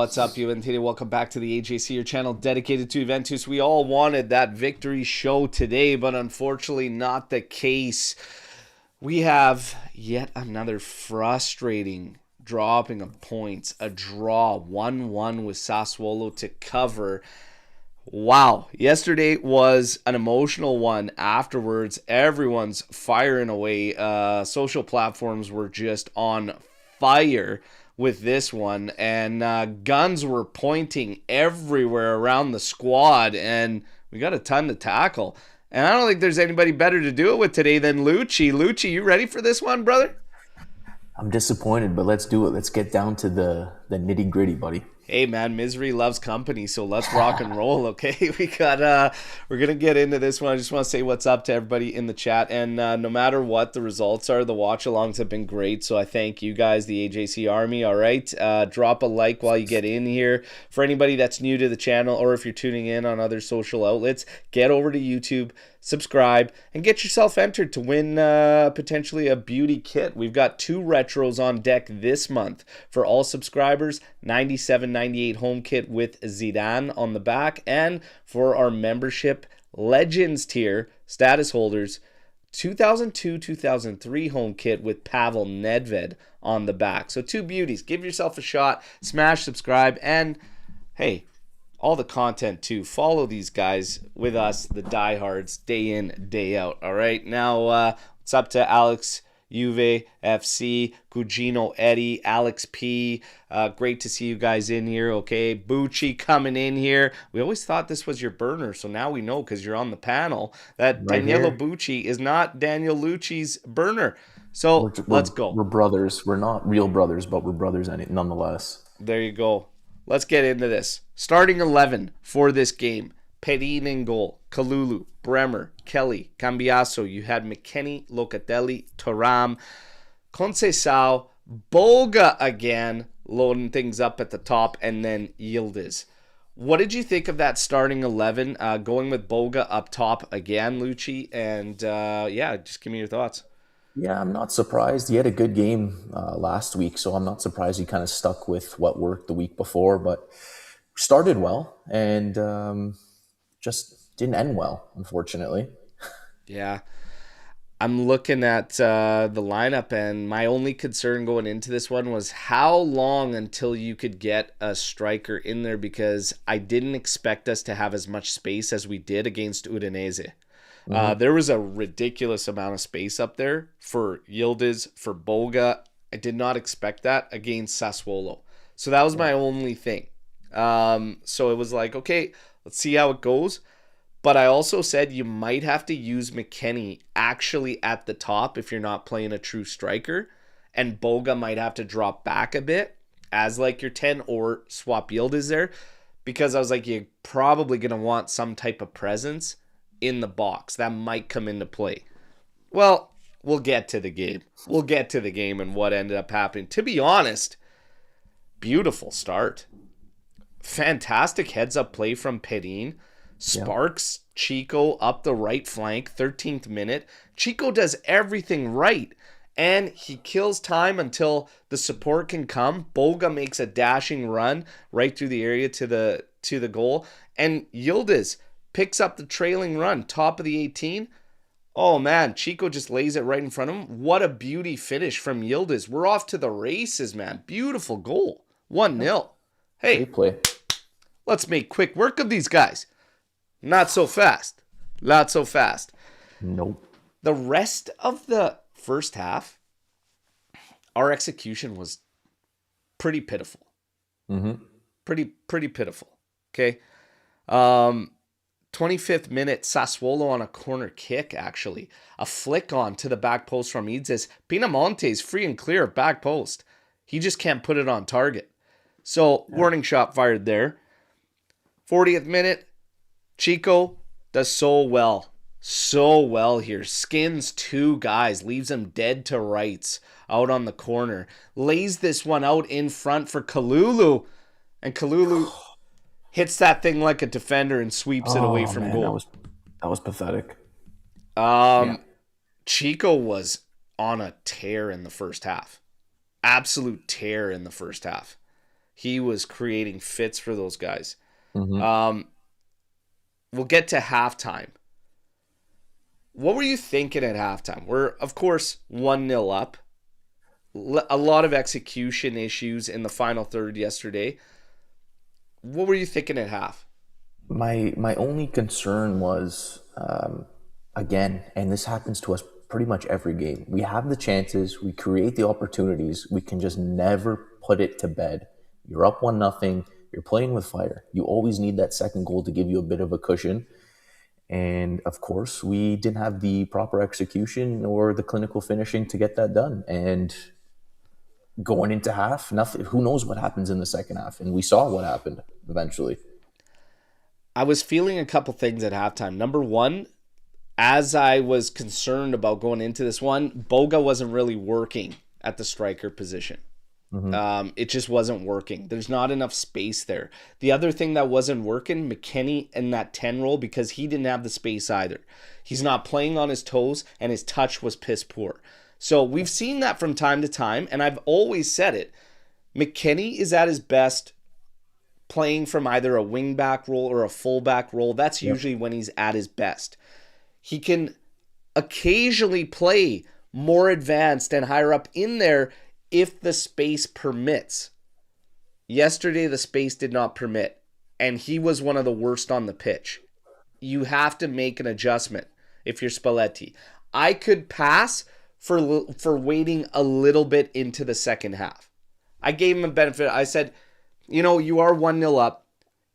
What's up, Juventus? Welcome back to the AJC, your channel dedicated to Juventus. We all wanted that victory show today, but unfortunately not the case. We have yet another frustrating dropping of points. A draw, 1-1 with Sassuolo to cover. Wow, yesterday was an emotional one. Afterwards, everyone's firing away. Social platforms were just on fire with this one, and guns were pointing everywhere around the squad, and we got a ton to tackle. And I don't think there's anybody better to do it with today than Lucci. Lucci, you ready for this one, brother? I'm disappointed, but let's do it. Let's get down to the nitty gritty, buddy. Hey man, misery loves company, so let's rock and roll, okay? We're gonna get into this one. I just want to say what's up to everybody in the chat, and no matter what the results are, the watch-alongs have been great, so I thank you guys, the AJC Army, all right? Drop a like while you get in here. For anybody that's new to the channel, or if you're tuning in on other social outlets, get over to YouTube, subscribe, and get yourself entered to win potentially a beauty kit. We've got 2 retros on deck this month for all subscribers. 97-98 home kit with Zidane on the back, and for our membership legends tier status holders, 2002-2003 home kit with Pavel Nedved on the back. So 2 beauties. Give yourself a shot, smash subscribe, and hey, all the content too. Follow these guys with us, the diehards, day in, day out. All right, now what's up to Alex, Juve FC, Cugino Eddie, Alex P. Great to see you guys in here. Okay, Bucci coming in here. We always thought this was your burner, so now we know because you're on the panel that right Daniele Bucci is not Daniel Lucci's burner. So let's go. We're brothers. We're not real brothers, but we're brothers nonetheless. There you go. Let's get into this. Starting 11 for this game. Perin in goal. Kalulu, Bremer, Kelly, Cambiaso. You had McKennie, Locatelli, Thuram, Conceição, Boga again, loading things up at the top, and then Yildiz. What did you think of that starting 11? Going with Boga up top again, Lucci, and yeah, just give me your thoughts. Yeah, I'm not surprised. He had a good game last week, so I'm not surprised he kind of stuck with what worked the week before, but started well and just didn't end well, unfortunately. Yeah. I'm looking at the lineup, and my only concern going into this one was how long until you could get a striker in there, because I didn't expect us to have as much space as we did against Udinese. There was a ridiculous amount of space up there for Yildiz, for Boga. I did not expect that against Sassuolo. So that was my only thing. So it was like, okay, let's see how it goes. But I also said you might have to use McKennie actually at the top if you're not playing a true striker. And Boga might have to drop back a bit as like your 10 or swap Yildiz there. Because I was like, you're probably going to want some type of presence in the box. That might come into play. Well, we'll get to the game. We'll get to the game and what ended up happening. To be honest, beautiful start. Fantastic heads-up play from Perin. Sparks Chico up the right flank, 13th minute. Chico does everything right, and he kills time until the support can come. Boga makes a dashing run right through the area to the goal, and Yildiz picks up the trailing run, top of the 18. Oh man, Chico just lays it right in front of him. What a beauty finish from Yildiz. We're off to the races, man. Beautiful goal. 1-0. Hey, great play. Let's make quick work of these guys. Not so fast. Not so fast. Nope. The rest of the first half, our execution was pretty pitiful. Pretty pitiful. Okay. 25th minute, Sassuolo on a corner kick, actually. A flick on to the back post from Yildiz. Pinamonte's free and clear back post. He just can't put it on target. So, warning shot fired there. 40th minute, Chico does so well here. Skins 2 guys, leaves them dead to rights out on the corner. Lays this one out in front for Kalulu. And Kalulu hits that thing like a defender and sweeps it away from goal. That was pathetic. Chico was on a tear in the first half. Absolute tear in the first half. He was creating fits for those guys. Mm-hmm. We'll get to halftime. What were you thinking at halftime? We're, of course, 1-0 up. A lot of execution issues in the final third yesterday. What were you thinking at half? My only concern was, again, and this happens to us pretty much every game. We have the chances, we create the opportunities, we can just never put it to bed. You're up 1-0, you're playing with fire. You always need that second goal to give you a bit of a cushion. And of course, we didn't have the proper execution or the clinical finishing to get that done. And going into half, nothing. Who knows what happens in the second half? And we saw what happened eventually. I was feeling a couple things at halftime. Number one, as I was concerned about going into this one, Boga wasn't really working at the striker position. It just wasn't working. There's not enough space there. The other thing that wasn't working, McKennie in that 10 role, because he didn't have the space either. He's not playing on his toes, and his touch was piss poor. So we've seen that from time to time, and I've always said it. McKennie is at his best playing from either a wing-back role or a full-back role. That's usually when he's at his best. He can occasionally play more advanced and higher up in there if the space permits. Yesterday, the space did not permit, and he was one of the worst on the pitch. You have to make an adjustment if you're Spalletti. I could pass for waiting a little bit into the second half. I gave him a benefit. I said, you are 1-0 up.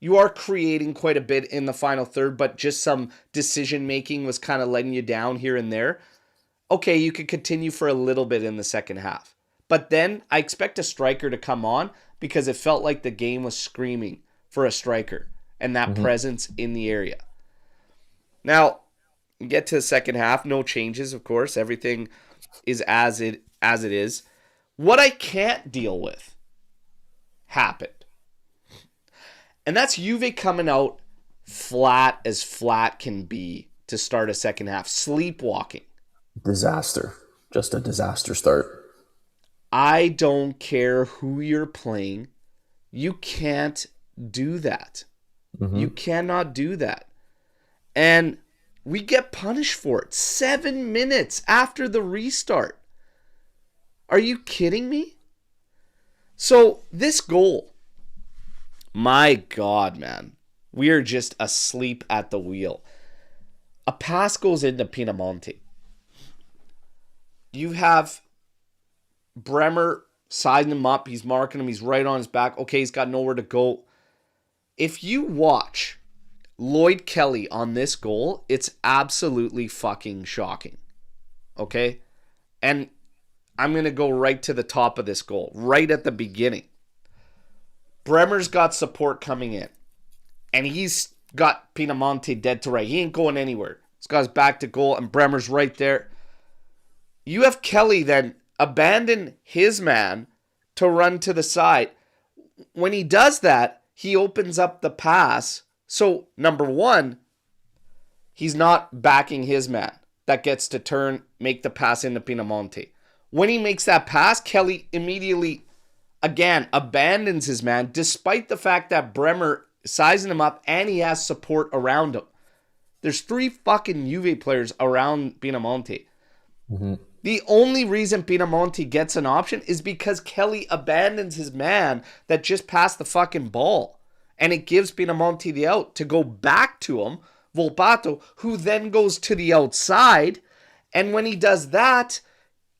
You are creating quite a bit in the final third, but just some decision-making was kind of letting you down here and there. Okay, you could continue for a little bit in the second half. But then I expect a striker to come on because it felt like the game was screaming for a striker and that presence in the area. Now, get to the second half, no changes, of course. Everything is as it is. What I can't deal with happened. And that's Juve coming out flat as flat can be to start a second half. Sleepwalking. Disaster. Just a disaster start. I don't care who you're playing. You can't do that. You cannot do that. And we get punished for it 7 minutes after the restart. Are you kidding me? So this goal, my God, man, we are just asleep at the wheel. A pass goes into Pinamonti. You have Bremer sizing him up. He's marking him. He's right on his back. Okay, he's got nowhere to go. If you watch Lloyd Kelly on this goal, it's absolutely fucking shocking. Okay? And I'm going to go right to the top of this goal, right at the beginning. Bremer's got support coming in. And he's got Pinamonti dead to right. He ain't going anywhere. He's got his back to goal, and Bremer's right there. You have Kelly then abandon his man to run to the side. When he does that, he opens up the pass. So, number one, he's not backing his man that gets to turn, make the pass into Pinamonti. When he makes that pass, Kelly immediately, again, abandons his man, despite the fact that Bremer sizing him up and he has support around him. There's 3 fucking Juve players around Pinamonti. The only reason Pinamonti gets an option is because Kelly abandons his man that just passed the fucking ball. And it gives Pinamonti the out to go back to him, Volpato, who then goes to the outside. And when he does that,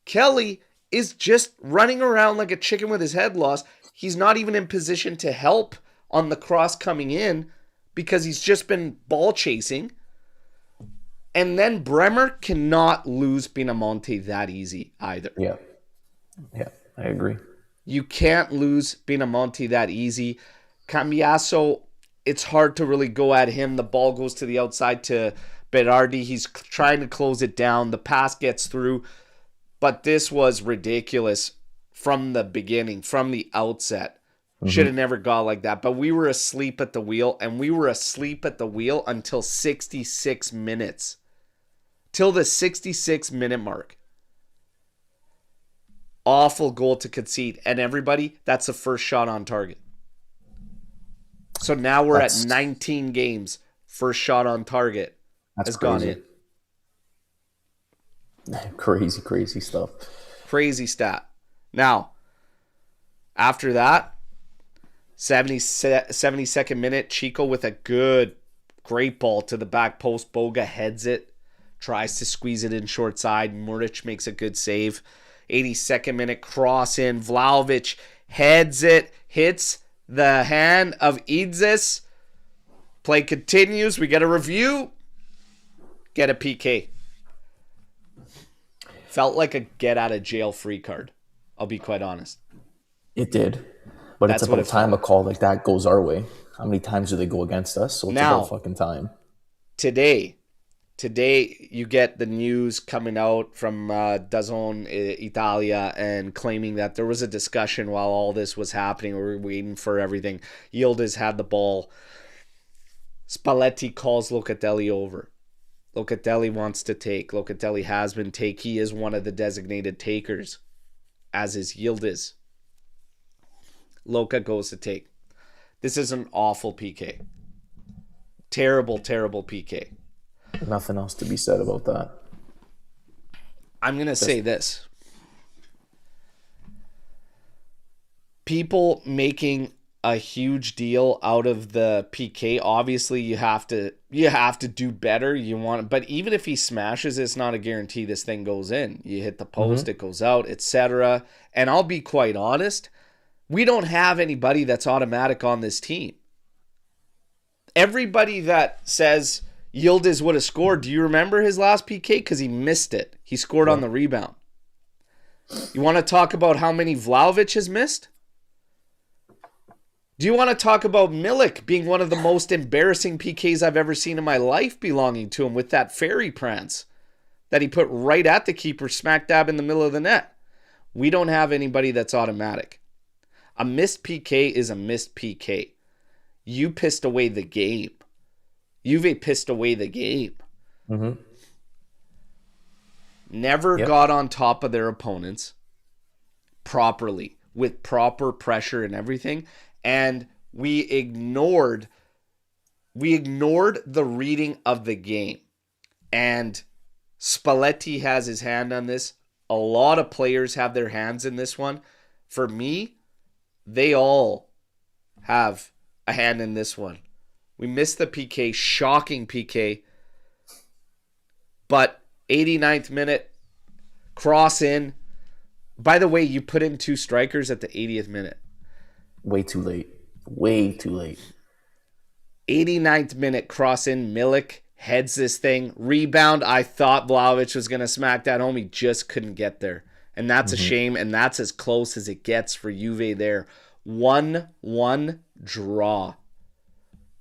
Kelly is just running around like a chicken with his head lost. He's not even in position to help on the cross coming in because he's just been ball chasing. And then Bremer cannot lose Pinamonti that easy either. Yeah, I agree. You can't lose Pinamonti that easy. Cambiaso, it's hard to really go at him. The ball goes to the outside to Berardi. He's trying to close it down. The pass gets through. But this was ridiculous from the beginning, from the outset. Should have never got like that. But we were asleep at the wheel, and we were asleep at the wheel until 66 minutes. Till the 66-minute mark. Awful goal to concede. And everybody, that's the first shot on target. So now we're at That's 19 games. First shot on target that's has gone crazy. in. Crazy stuff. Crazy stat. Now, after that, 72nd minute, Chico with a great ball to the back post. Boga heads it, tries to squeeze it in short side. Muric makes a good save. 82nd minute, cross in. Vlahovic heads it, hits the hand of Yildiz. Play continues. We get a review. Get a PK. Felt like a get out of jail free card. I'll be quite honest. It did. But That's it's what about it time a felt. call like that goes our way. How many times do they go against us? So it's about Now, fucking time. today you get the news coming out from DAZN Italia and claiming that there was a discussion while all this was happening. We were waiting for everything. Yildiz had the ball. Spalletti calls Locatelli over. Locatelli wants to take. Locatelli has been take. He is one of the designated takers, as is Yildiz. Loca goes to take. This is an awful PK. Terrible PK. Nothing else to be said about that. I'm going to say this. People making a huge deal out of the PK. Obviously, you have to do better. But even if he smashes, it's not a guarantee this thing goes in. You hit the post, it goes out, etc. And I'll be quite honest, we don't have anybody that's automatic on this team. Everybody that says Yildiz would have scored, do you remember his last PK? Because he missed it. He scored on the rebound. You want to talk about how many Vlahovic has missed? Do you want to talk about Milik being one of the most embarrassing PKs I've ever seen in my life belonging to him with that fairy prance that he put right at the keeper, smack dab in the middle of the net? We don't have anybody that's automatic. A missed PK is a missed PK. You pissed away the game. Juve pissed away the game. Never got on top of their opponents properly with proper pressure and everything. And we ignored the reading of the game. And Spalletti has his hand on this. A lot of players have their hands in this one. For me, they all have a hand in this one. We missed the PK, shocking PK. But 89th minute, cross in. By the way, you put in two strikers at the 80th minute. Way too late. Way too late. 89th minute, cross in. Milik heads this thing. Rebound. I thought Vlahovic was going to smack that home. He just couldn't get there. And that's a shame. And that's as close as it gets for Juve there. 1-1 draw.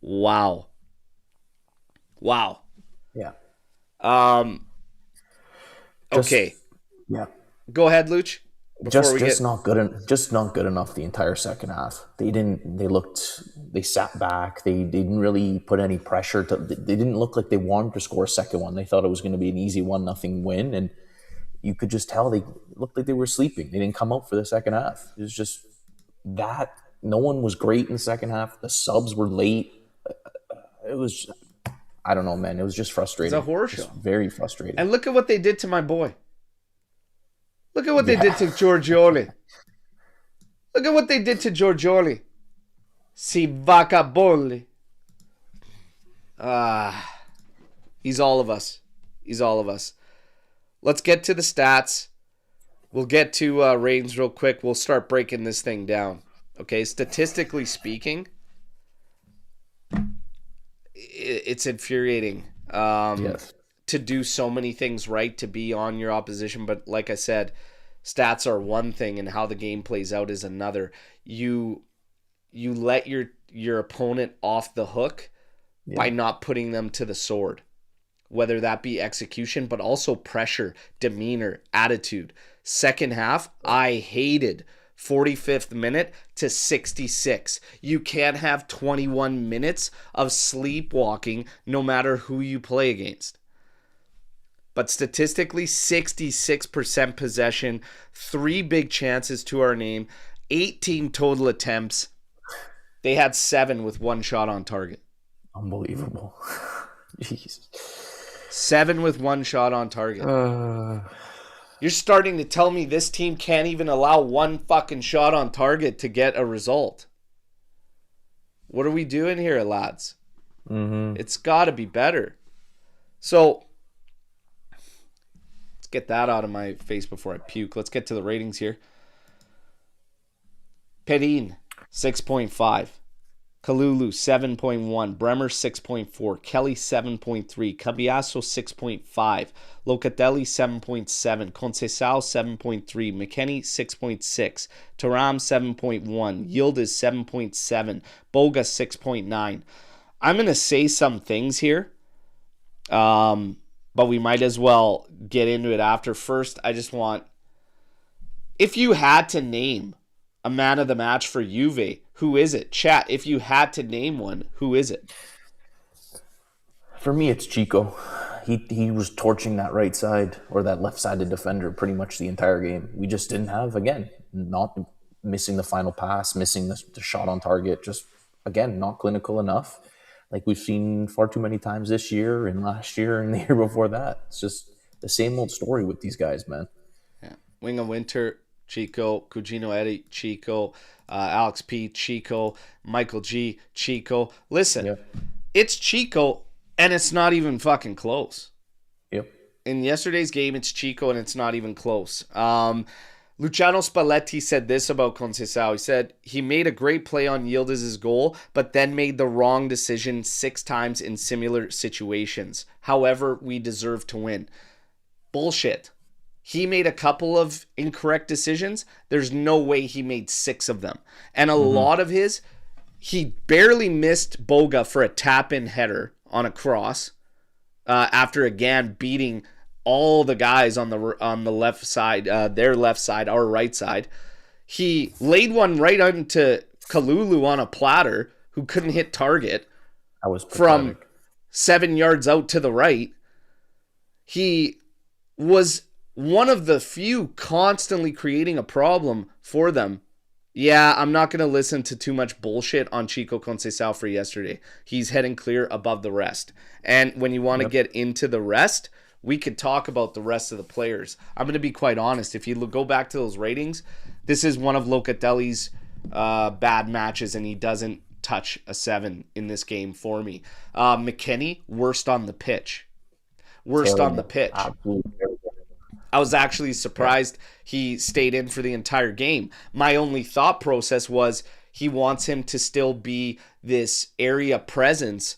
Wow. Yeah. Okay. Yeah. Go ahead, Luch. Just not good enough the entire second half. They sat back. They didn't really put any pressure they didn't look like they wanted to score a second one. They thought it was going to be an easy 1-0 win, and you could just tell they looked like they were sleeping. They didn't come out for the second half. It was just that no one was great in the second half. The subs were late. It was, I don't know, man. It was just frustrating. It's a horror show. Very frustrating. And look at what they did to my boy. Look at what they did to Giorgioli. Look at what they did to Giorgioli. Si vacaboli. He's all of us. He's all of us. Let's get to the stats. We'll get to ratings real quick. We'll start breaking this thing down. Okay, statistically speaking, it's infuriating to do so many things right, to be on your opposition. But like I said, stats are one thing and how the game plays out is another. You let your opponent off the hook by not putting them to the sword, whether that be execution, but also pressure, demeanor, attitude. Second half, I hated 45th minute to 66. You can't have 21 minutes of sleepwalking no matter who you play against. But statistically, 66% possession, 3 big chances to our name, 18 total attempts. They had 7 with 1 shot on target. Unbelievable. Jeez. 7 with 1 shot on target. You're starting to tell me this team can't even allow 1 fucking shot on target to get a result. What are we doing here, lads? It's got to be better. So, let's get that out of my face before I puke. Let's get to the ratings here. Perin, 6.5. Kalulu, 7.1. Bremer, 6.4. Kelly, 7.3. Cabiasso, 6.5. Locatelli, 7.7. Conceição, 7.3. McKennie, 6.6. Thuram, 7.1. Yildiz, 7.7. Boga, 6.9. I'm going to say some things here, but we might as well get into it after. First, I just want, if you had to name a man of the match for Juve, who is it? Chat, if you had to name one, who is it? For me, it's Chico. He was torching that right side or that left-sided defender pretty much the entire game. We just didn't have, again, not missing the final pass, missing the shot on target, just, again, not clinical enough. Like we've seen far too many times this year and last year and the year before that. It's just the same old story with these guys, man. Yeah. Wing of Winter, Chico. Cugino Eddie, Chico. Alex P, Chico. Michael G, Chico. Listen, It's Chico, and it's not even fucking close. Yep. In yesterday's game, it's Chico, and it's not even close. Luciano Spalletti said this about Conceição. He said he made a great play on Yildiz's goal, but then made the wrong decision 6 times in similar situations. However, we deserve to win. Bullshit. He made a couple of incorrect decisions. There's no way he made 6 of them. And a lot of his, he barely missed Boga for a tap-in header on a cross after again beating all the guys on the left side, their left side, our right side. He laid one right onto Kalulu on a platter who couldn't hit target. That was from 7 yards out to the right. He was one of the few constantly creating a problem for them. Yeah, I'm not going to listen to too much bullshit on Chico Conceição for yesterday. He's heading clear above the rest. And when you want to get into the rest, we could talk about the rest of the players. I'm going to be quite honest. If you go back to those ratings, this is one of Locatelli's bad matches, and he doesn't touch a 7 in this game for me. McKennie, worst on the pitch. On the pitch. Absolutely. I was actually surprised he stayed in for the entire game. My only thought process was he wants him to still be this area presence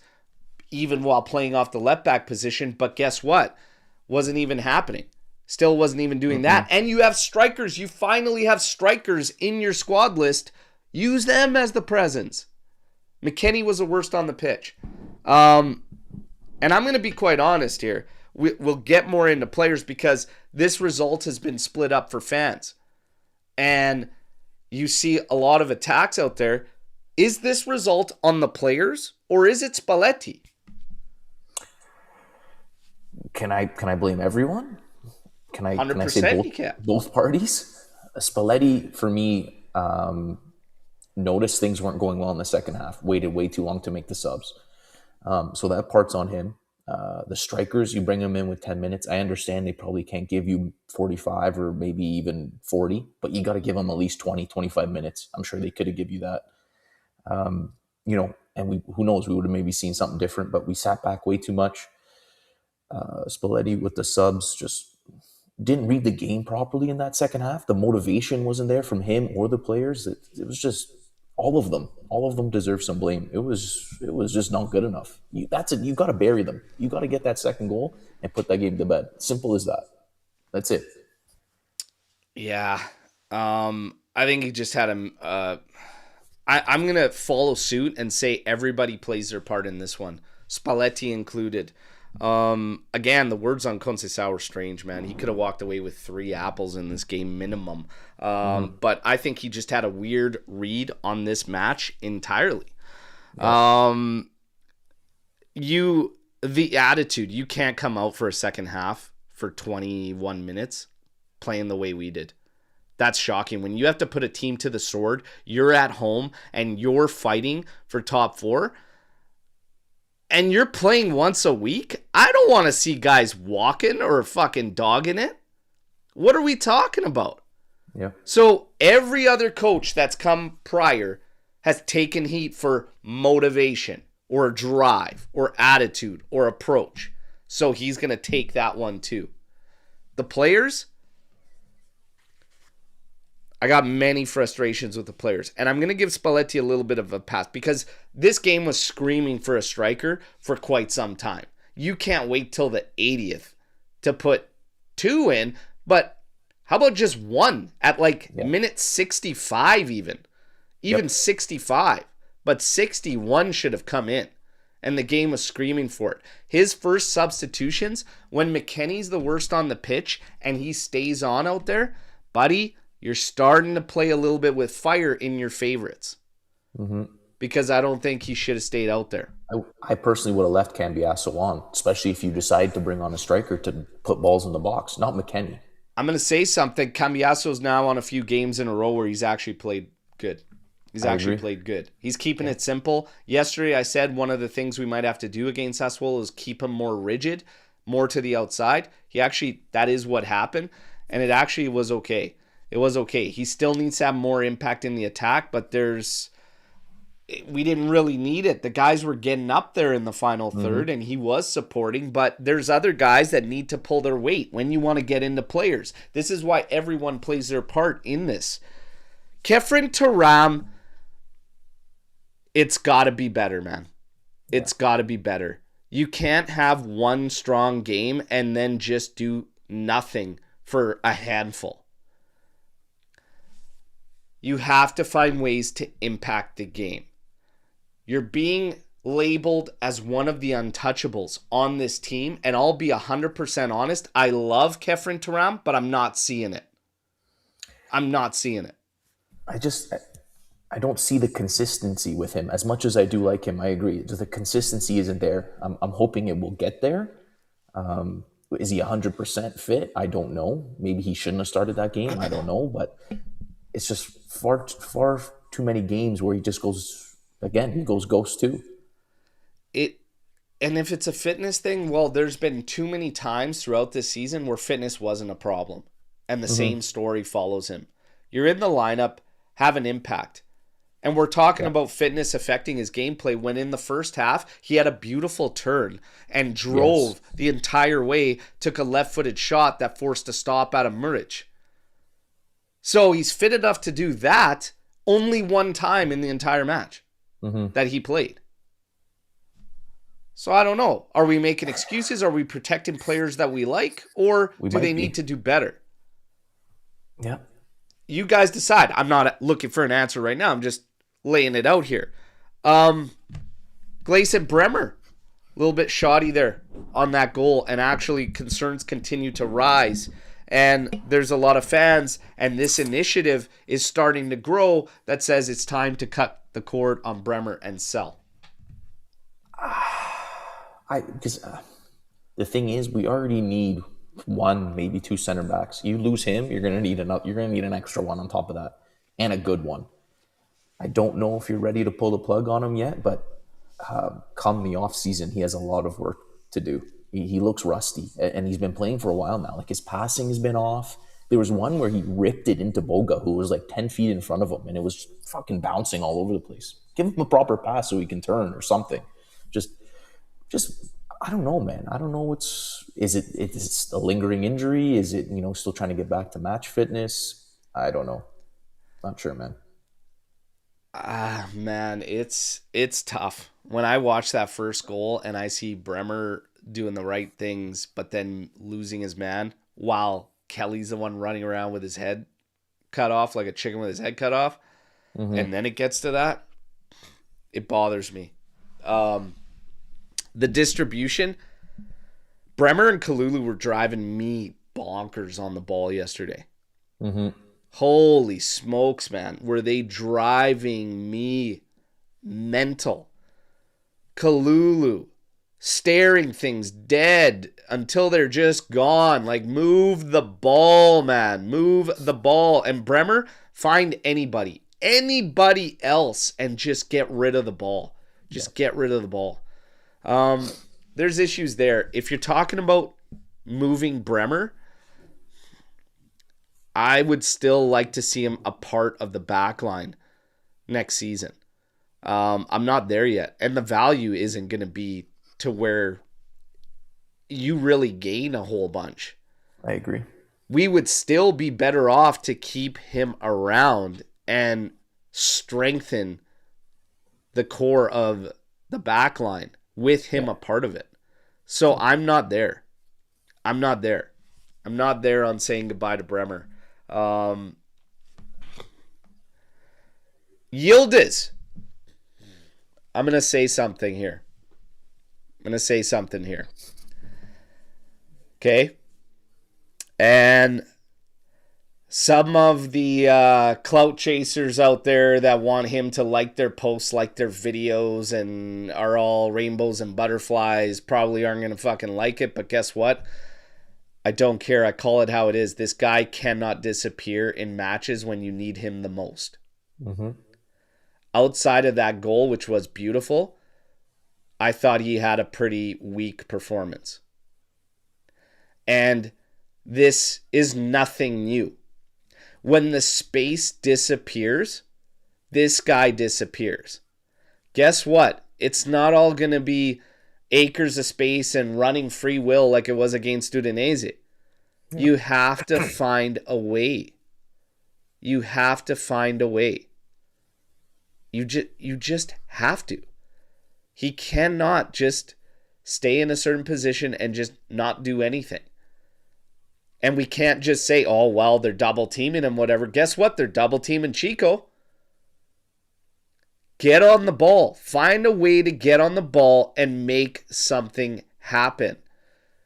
even while playing off the left back position. But guess what? Wasn't even happening. Still wasn't even doing that. And you have strikers. You finally have strikers in your squad list. Use them as the presence. McKennie was the worst on the pitch. And I'm going to be quite honest here. We'll get more into players because this result has been split up for fans. And you see a lot of attacks out there. Is this result on the players or is it Spalletti? Can I blame everyone? Can I say both parties? Spalletti, for me, noticed things weren't going well in the second half. Waited way too long to make the subs. So that part's on him. The strikers, you bring them in with 10 minutes. I understand they probably can't give you 45 or maybe even 40, but you got to give them at least 20, 25 minutes. I'm sure they could have given you that. And who knows, we would have maybe seen something different, but we sat back way too much. Spalletti with the subs just didn't read the game properly in that second half. The motivation wasn't there from him or the players. It was just all of them deserve some blame. It was just not good enough. That's it. You got to bury them. You got to get that second goal and put that game to bed. Simple as that. That's it. Yeah. I think he just had him. I'm going to follow suit and say everybody plays their part in this one. Spalletti included. Again, the words on Conceição were strange, man. He could have walked away with 3 apples in this game minimum. But I think he just had a weird read on this match entirely. The attitude, you can't come out for a second half for 21 minutes playing the way we did. That's shocking. When you have to put a team to the sword, you're at home and you're fighting for top 4, and you're playing once a week. I don't want to see guys walking or fucking dogging it. What are we talking about? Yeah. So every other coach that's come prior has taken heat for motivation or drive or attitude or approach. So he's going to take that one too. The players, I got many frustrations with the players. And I'm going to give Spalletti a little bit of a pass because this game was screaming for a striker for quite some time. You can't wait till the 80th to put 2 in, but how about just 1 at minute 65 even 65. But 61 should have come in, and the game was screaming for it. His first substitutions, when McKennie's the worst on the pitch and he stays on out there, buddy, you're starting to play a little bit with fire in your favorites. Mm-hmm. Because I don't think he should have stayed out there. I personally would have left Cambiasso on, especially if you decide to bring on a striker to put balls in the box, not McKennie. I'm going to say something. Cambiasso's now on a few games in a row where he's actually played good. Played good. He's keeping it simple. Yesterday I said one of the things we might have to do against Sassuolo is keep him more rigid, more to the outside. That is what happened, and it actually was okay. It was okay. He still needs to have more impact in the attack, but we didn't really need it. The guys were getting up there in the final third, and he was supporting, but there's other guys that need to pull their weight when you want to get into players. This is why everyone plays their part in this. Khéphren Thuram, it's got to be better, man. It's got to be better. You can't have one strong game and then just do nothing for a handful. You have to find ways to impact the game. You're being labeled as one of the untouchables on this team, and I'll be 100% honest. I love Khéphren Thuram, but I'm not seeing it. I don't see the consistency with him. As much as I do like him, I agree. The consistency isn't there. I'm hoping it will get there. Is he 100% fit? I don't know. Maybe he shouldn't have started that game. I don't know. But it's just far too many games where he just goes... Again, he goes ghost too. And if it's a fitness thing, well, there's been too many times throughout this season where fitness wasn't a problem. And the same story follows him. You're in the lineup, have an impact. And we're talking about fitness affecting his gameplay when in the first half, he had a beautiful turn and drove the entire way, took a left-footed shot that forced a stop out of Muric. So he's fit enough to do that only one time in the entire match. That he played. So I don't know. Are we making excuses? Are we protecting players that we like? Or do they need to do better? Yeah. You guys decide. I'm not looking for an answer right now. I'm just laying it out here. Gleison Bremer, a little bit shoddy there on that goal. And actually concerns continue to rise. And there's a lot of fans. And this initiative is starting to grow that says it's time to cut the cord on Bremer and sell. Because the thing is, we already need 1, maybe 2 center backs. You lose him, you're gonna need an extra one on top of that, and a good one. I don't know if you're ready to pull the plug on him yet, but come the off season, he has a lot of work to do. He looks rusty, and he's been playing for a while now. Like, his passing has been off. There was one where he ripped it into Boga, who was like 10 feet in front of him, and it was fucking bouncing all over the place. Give him a proper pass so he can turn or something. Just I don't know, man. I don't know is it a lingering injury? Is it, still trying to get back to match fitness? I don't know. Not sure, man. Man, it's tough. When I watch that first goal and I see Bremer doing the right things, but then losing his man while Kelly's the one running around with his head cut off, like a chicken with his head cut off. And then it gets to that. It bothers me. The distribution, Bremer and Kalulu were driving me bonkers on the ball yesterday. Holy smokes, man. Were they driving me mental? Kalulu, staring things dead until they're just gone. Like, move the ball, man. Move the ball. And Bremer, find anybody else, and just get rid of the ball. Just get rid of the ball. There's issues there. If you're talking about moving Bremer, I would still like to see him a part of the back line next season. I'm not there yet. And the value isn't going to be to where you really gain a whole bunch. I agree. We would still be better off to keep him around and strengthen the core of the back line with him a part of it. So I'm not there. I'm not there on saying goodbye to Bremer. Yildiz. I'm going to say something here. Okay? And some of the clout chasers out there that want him to like their posts, like their videos, and are all rainbows and butterflies probably aren't going to fucking like it. But guess what? I don't care. I call it how it is. This guy cannot disappear in matches when you need him the most. Mm-hmm. Outside of that goal, which was beautiful, I thought he had a pretty weak performance. And this is nothing new. When the space disappears, this guy disappears. Guess what? It's not all going to be acres of space and running free will like it was against Udinese. You have to find a way. You just have to. He cannot just stay in a certain position and just not do anything. And we can't just say, oh, well, they're double teaming him, whatever. Guess what? They're double teaming Chico. Get on the ball. Find a way to get on the ball and make something happen.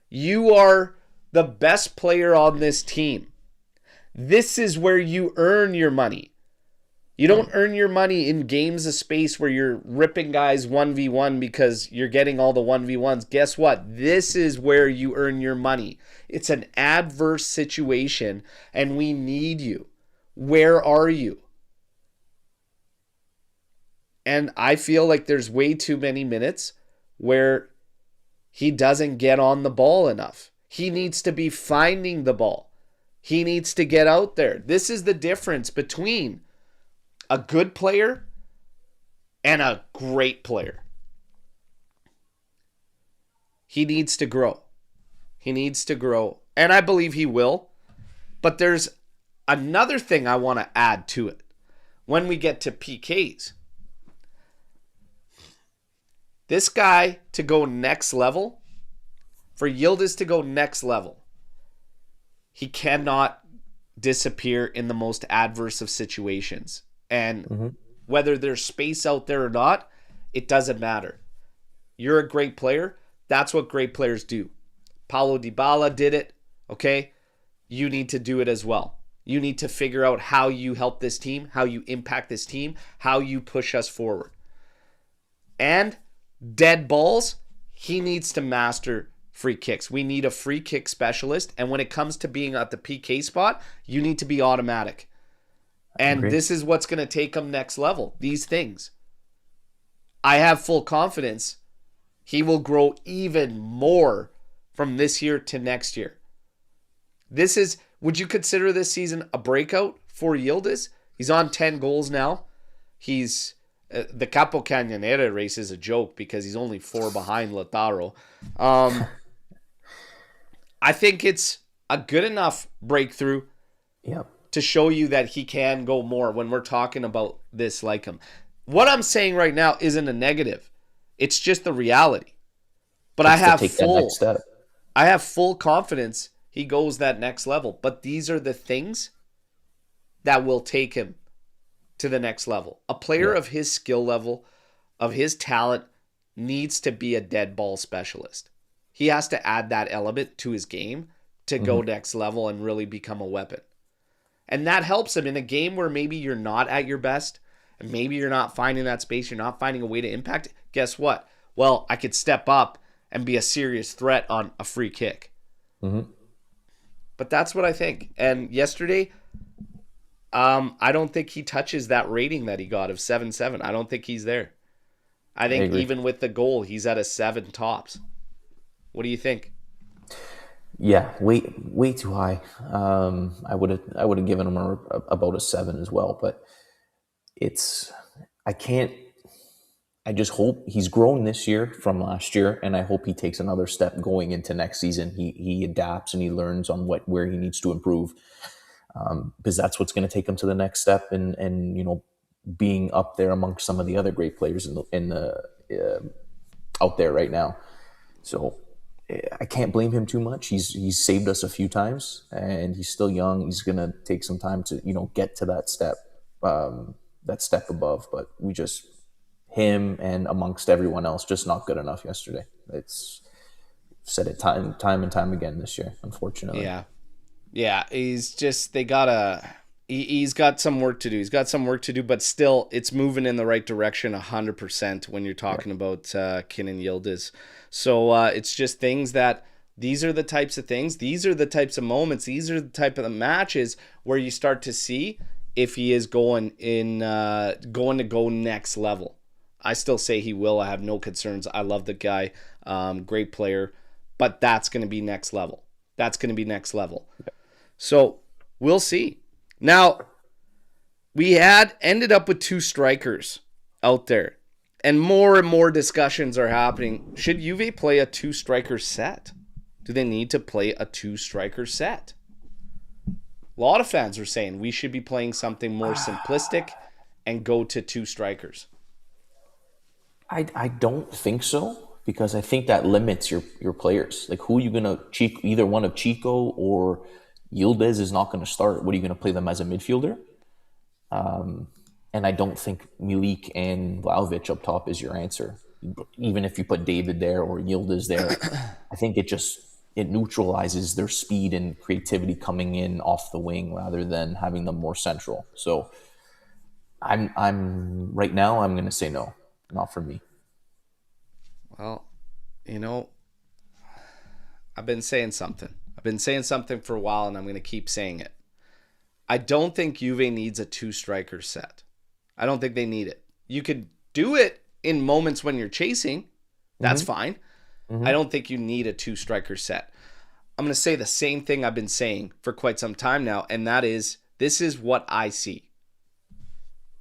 You are the best player on this team. This is where you earn your money. You don't earn your money in games of space where you're ripping guys 1v1 because you're getting all the 1v1s. Guess what? This is where you earn your money. It's an adverse situation, and we need you. Where are you? And I feel like there's way too many minutes where he doesn't get on the ball enough. He needs to be finding the ball. He needs to get out there. This is the difference between a good player and a great player. He needs to grow. And I believe he will. But there's another thing I want to add to it when we get to PKs. This guy to go next level, for Yildiz to go next level, he cannot disappear in the most adverse of situations. And whether there's space out there or not, it doesn't matter. You're a great player. That's what great players do. Paulo Dybala did it, okay? You need to do it as well. You need to figure out how you help this team, how you impact this team, how you push us forward. And dead balls, he needs to master free kicks. We need a free kick specialist. And when it comes to being at the PK spot, you need to be automatic. And this is what's going to take him next level. These things. I have full confidence he will grow even more from this year to next year. Would you consider this season a breakout for Yildiz? He's on 10 goals now. He's the Capo Cañonera race is a joke because he's only 4 behind Lautaro. I think it's a good enough breakthrough to show you that he can go more when we're talking about this like him. What I'm saying right now isn't a negative. It's just the reality. But I have full confidence he goes that next level. But these are the things that will take him to the next level. A player of his skill level, of his talent, needs to be a dead ball specialist. He has to add that element to his game to go next level and really become a weapon. And that helps him in a game where maybe you're not at your best, and maybe you're not finding that space, you're not finding a way to impact it. Guess what? Well, I could step up and be a serious threat on a free kick. Mm-hmm. But that's what I think. And yesterday, I don't think he touches that rating that he got of 7-7. I don't think he's there. I I think agree. even with the goal, he's at a 7 tops. What do you think? Yeah, way too high. I would have given him about a 7 as well, but it's I can't. I just hope he's grown this year from last year, and I hope he takes another step going into next season. He adapts and he learns on where he needs to improve, because that's what's going to take him to the next step, and being up there amongst some of the other great players in the out there right now. So I can't blame him too much. He's saved us a few times, and he's still young. He's gonna take some time to get to that step above. But we just him and amongst everyone else just not good enough yesterday. It's said it time and time again this year, unfortunately. Yeah. Yeah, he's just he's got some work to do. He's got some work to do, but still it's moving in the right direction 100% when you're talking about Kin and Yildiz. So it's just things that these are the types of things, these are the types of moments, these are the type of the matches where you start to see if he is going to go next level. I still say he will. I have no concerns. I love the guy. Great player, but that's going to be next level. That's going to be next level. So we'll see. Now, we had ended up with 2 strikers out there, and more discussions are happening. Should Juve play a 2-striker set? Do they need to play a 2-striker set? A lot of fans are saying we should be playing something more simplistic and go to 2 strikers. I don't think so, because I think that limits your players. Like, who are you gonna either one of Chico or Yildiz is not going to start. What are you going to play them as a midfielder? And I don't think Milik and Vlahovic up top is your answer. Even if you put David there or Yildiz there, I think it neutralizes their speed and creativity coming in off the wing rather than having them more central. So I'm right now I'm going to say no, not for me. Well, I've been saying something. I've been saying something for a while, and I'm going to keep saying it. I don't think Juve needs a 2-striker set. I don't think they need it. You could do it in moments when you're chasing. That's fine. I don't think you need a 2-striker set. I'm going to say the same thing I've been saying for quite some time now, and that is, this is what I see.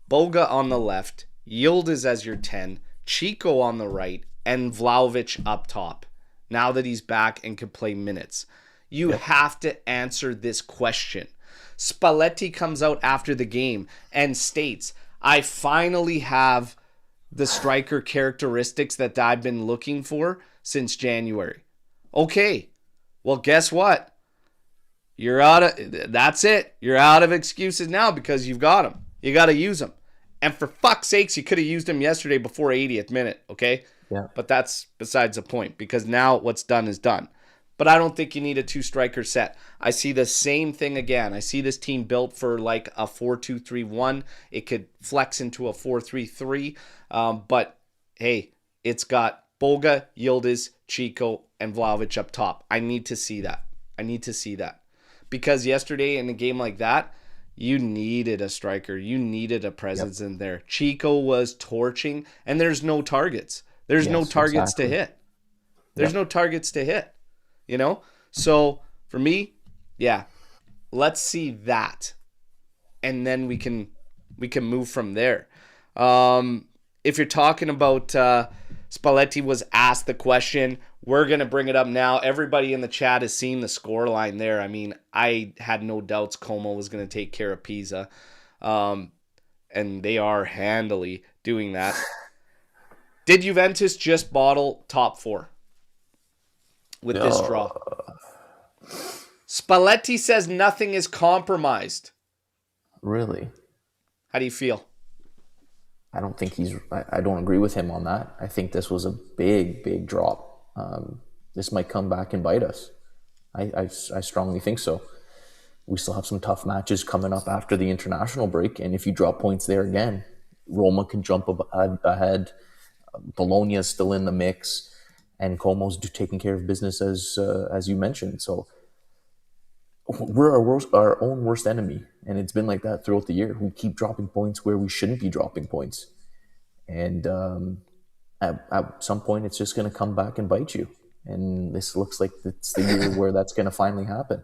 Boga on the left, Yildiz as your 10, Chico on the right, and Vlahovic up top. Now that he's back and can play minutes. You have to answer this question. Spalletti comes out after the game and states, I finally have the striker characteristics that I've been looking for since January. Okay, well, guess what? That's it. You're out of excuses now because you've got them. You got to use them. And for fuck's sakes, you could have used them yesterday before 80th minute, okay? Yeah. But that's besides the point, because now what's done is done. But I don't think you need a 2-striker set. I see the same thing again. I see this team built for like a 4-2-3-1. It could flex into a 4-3-3. But hey, it's got Boga, Yildiz, Chico, and Vlahovic up top. I need to see that. Because yesterday in a game like that, you needed a striker. You needed a presence in there. Chico was torching, and there's no targets. There's no targets to hit. There's no targets to hit. So for me, let's see that, and then we can move from there. If you're talking about Spalletti was asked the question, we're gonna bring it up now. Everybody in the chat has seen the score line there. I mean, I had no doubts Como was gonna take care of Pisa, and they are handily doing that. Did Juventus just bottle top 4? With this draw? Spalletti says nothing is compromised. Really? How do you feel? I don't think I don't agree with him on that. I think this was a big drop. This might come back and bite us. I strongly think so. We still have some tough matches coming up after the international break, and if you drop points there again, Roma can jump ahead. Bologna is still in the mix. and Como's taking care of business as you mentioned. So we're our own worst enemy, and it's been like that throughout the year. We keep dropping points where we shouldn't be dropping points, and at some point, it's just going to come back and bite you. And this looks like it's the year where that's going to finally happen.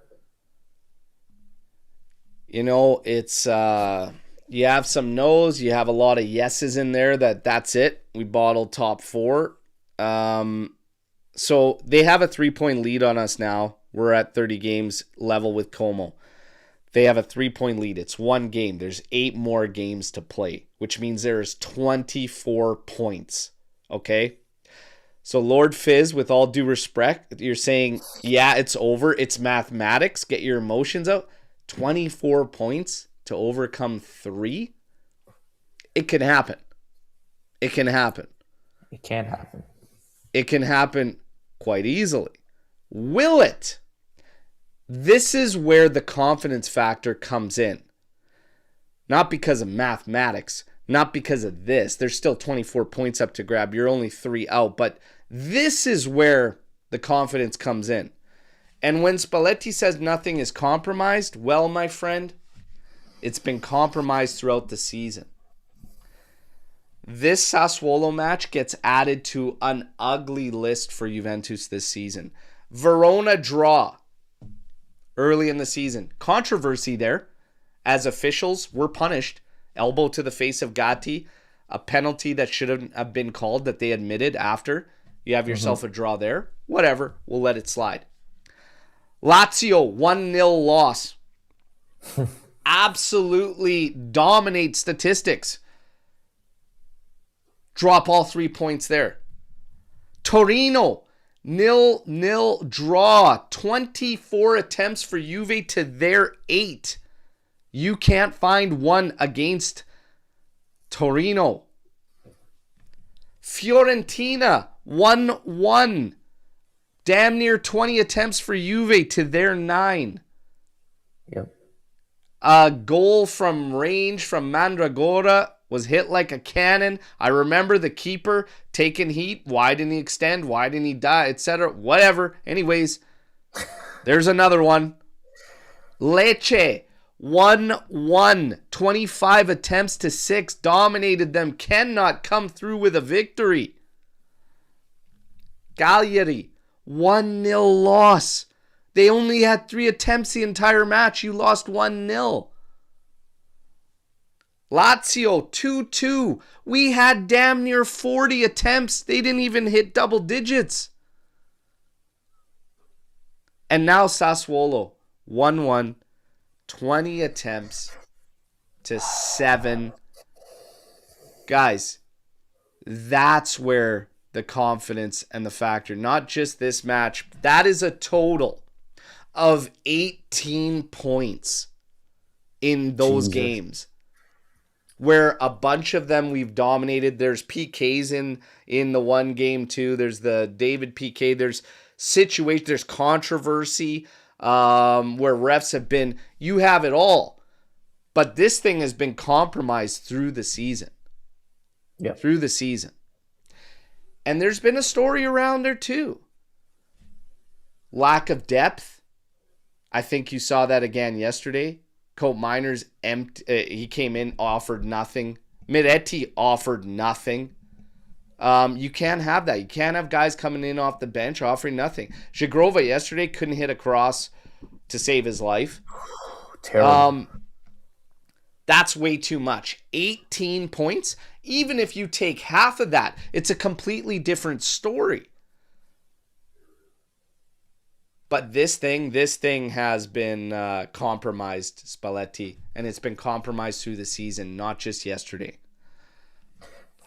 It's you have some no's, you have a lot of yeses in there. That's it. We bottled top four. So they have a 3-point lead on us now. We're at 30 games level with Como. They have a 3-point lead. It's one game. There's 8 more games to play, which means there's 24 points. Okay? So Lord Fizz, with all due respect, you're saying, yeah, it's over. It's mathematics. Get your emotions out. 24 points to overcome 3? It can happen. It can happen. It can happen. It can happen quite easily. Will it? This is where the confidence factor comes in. Not because of mathematics, not because of this. There's still 24 points up to grab. You're only 3 out. But this is where the confidence comes in. And when Spalletti says nothing is compromised, well, my friend, it's been compromised throughout the season. This Sassuolo match gets added to an ugly list for Juventus this season. Verona draw early in the season. Controversy there, as officials were punished. Elbow to the face of Gatti, a penalty that shouldn't have been called that they admitted after. You have yourself a draw there. Whatever, we'll let it slide. Lazio, 1-0 loss. Absolutely dominate statistics. Drop all 3 points there. Torino, 0-0 draw. 24 attempts for Juve to their 8. You can't find one against Torino. Fiorentina, 1-1. Damn near 20 attempts for Juve to their 9. Yep. A goal from range from Mandragora was hit like a cannon. I remember the keeper taking heat. Why didn't he extend? Why didn't he die? Etc. Whatever. Anyways, there's another one. Lecce, 1-1. 25 attempts to 6. Dominated them. Cannot come through with a victory. Cagliari, 1-0 loss. They only had 3 attempts the entire match. You lost 1-0. Lazio, 2-2. We had damn near 40 attempts. They didn't even hit double digits. And now Sassuolo, 1-1. 20 attempts to 7. Guys, that's where the confidence and the factor, not just this match, that is a total of 18 points in those games, where a bunch of them we've dominated. There's PKs in the one game too. There's the David PK. There's situation. There's controversy where refs have been. You have it all, but this thing has been compromised through the season. Yeah, through the season. And there's been a story around there too. Lack of depth. I think you saw that again yesterday. Cope Miners, he came in, offered nothing. Miretti offered nothing. You can't have that. You can't have guys coming in off the bench offering nothing. Zhigrova yesterday couldn't hit a cross to save his life. Terrible. That's way too much. 18 points. Even if you take half of that, it's a completely different story. But this thing has been compromised, Spalletti, and it's been compromised through the season, not just yesterday.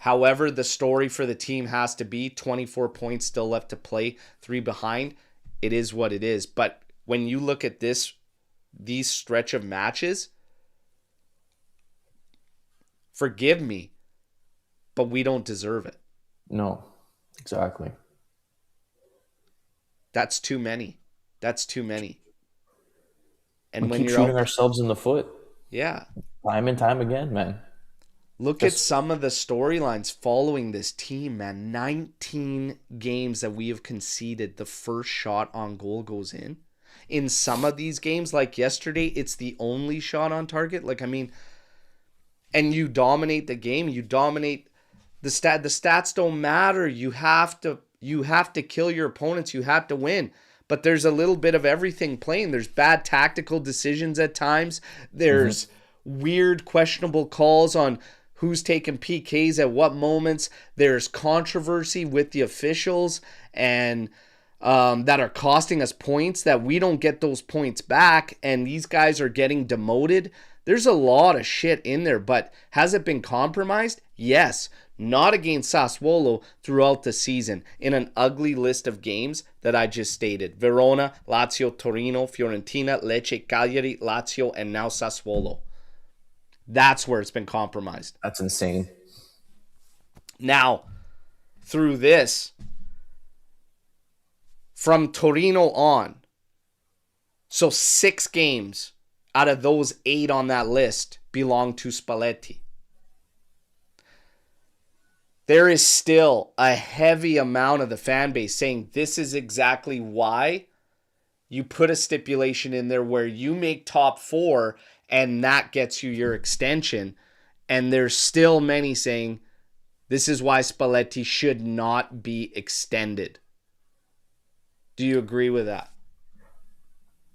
However, the story for the team has to be 24 points still left to play, 3 behind. It is what it is. But when you look at these stretch of matches, forgive me, but we don't deserve it. No, exactly. That's too many. That's too many. And we when keep you're shooting ourselves in the foot. yeah, Time and time again, man. Look at Just some of the storylines following this team, man. 19 games that we have conceded, the first shot on goal goes in. In some of these games, like yesterday, it's the only shot on target. Like, I mean, and you dominate the game. You dominate the stat. The stats don't matter. You have to kill your opponents. You have to win. But there's a little bit of everything playing. There's bad tactical decisions at times. There's weird, questionable calls on who's taking PKs at what moments. There's controversy with the officials and that are costing us points that we don't get those points back, and these guys are getting demoted. There's a lot of shit in there, but has it been compromised? Yes. Not against Sassuolo throughout the season in an ugly list of games that I just stated. Verona, Lazio, Torino, Fiorentina, Lecce, Cagliari, Lazio, and now Sassuolo. That's where it's been compromised. That's insane. Now, through this, from Torino on, so 6 games out of those 8 on that list belong to Spalletti. There is still a heavy amount of the fan base saying this is exactly why you put a stipulation in there where you make top 4 and that gets you your extension. And there's still many saying this is why Spalletti should not be extended. Do you agree with that?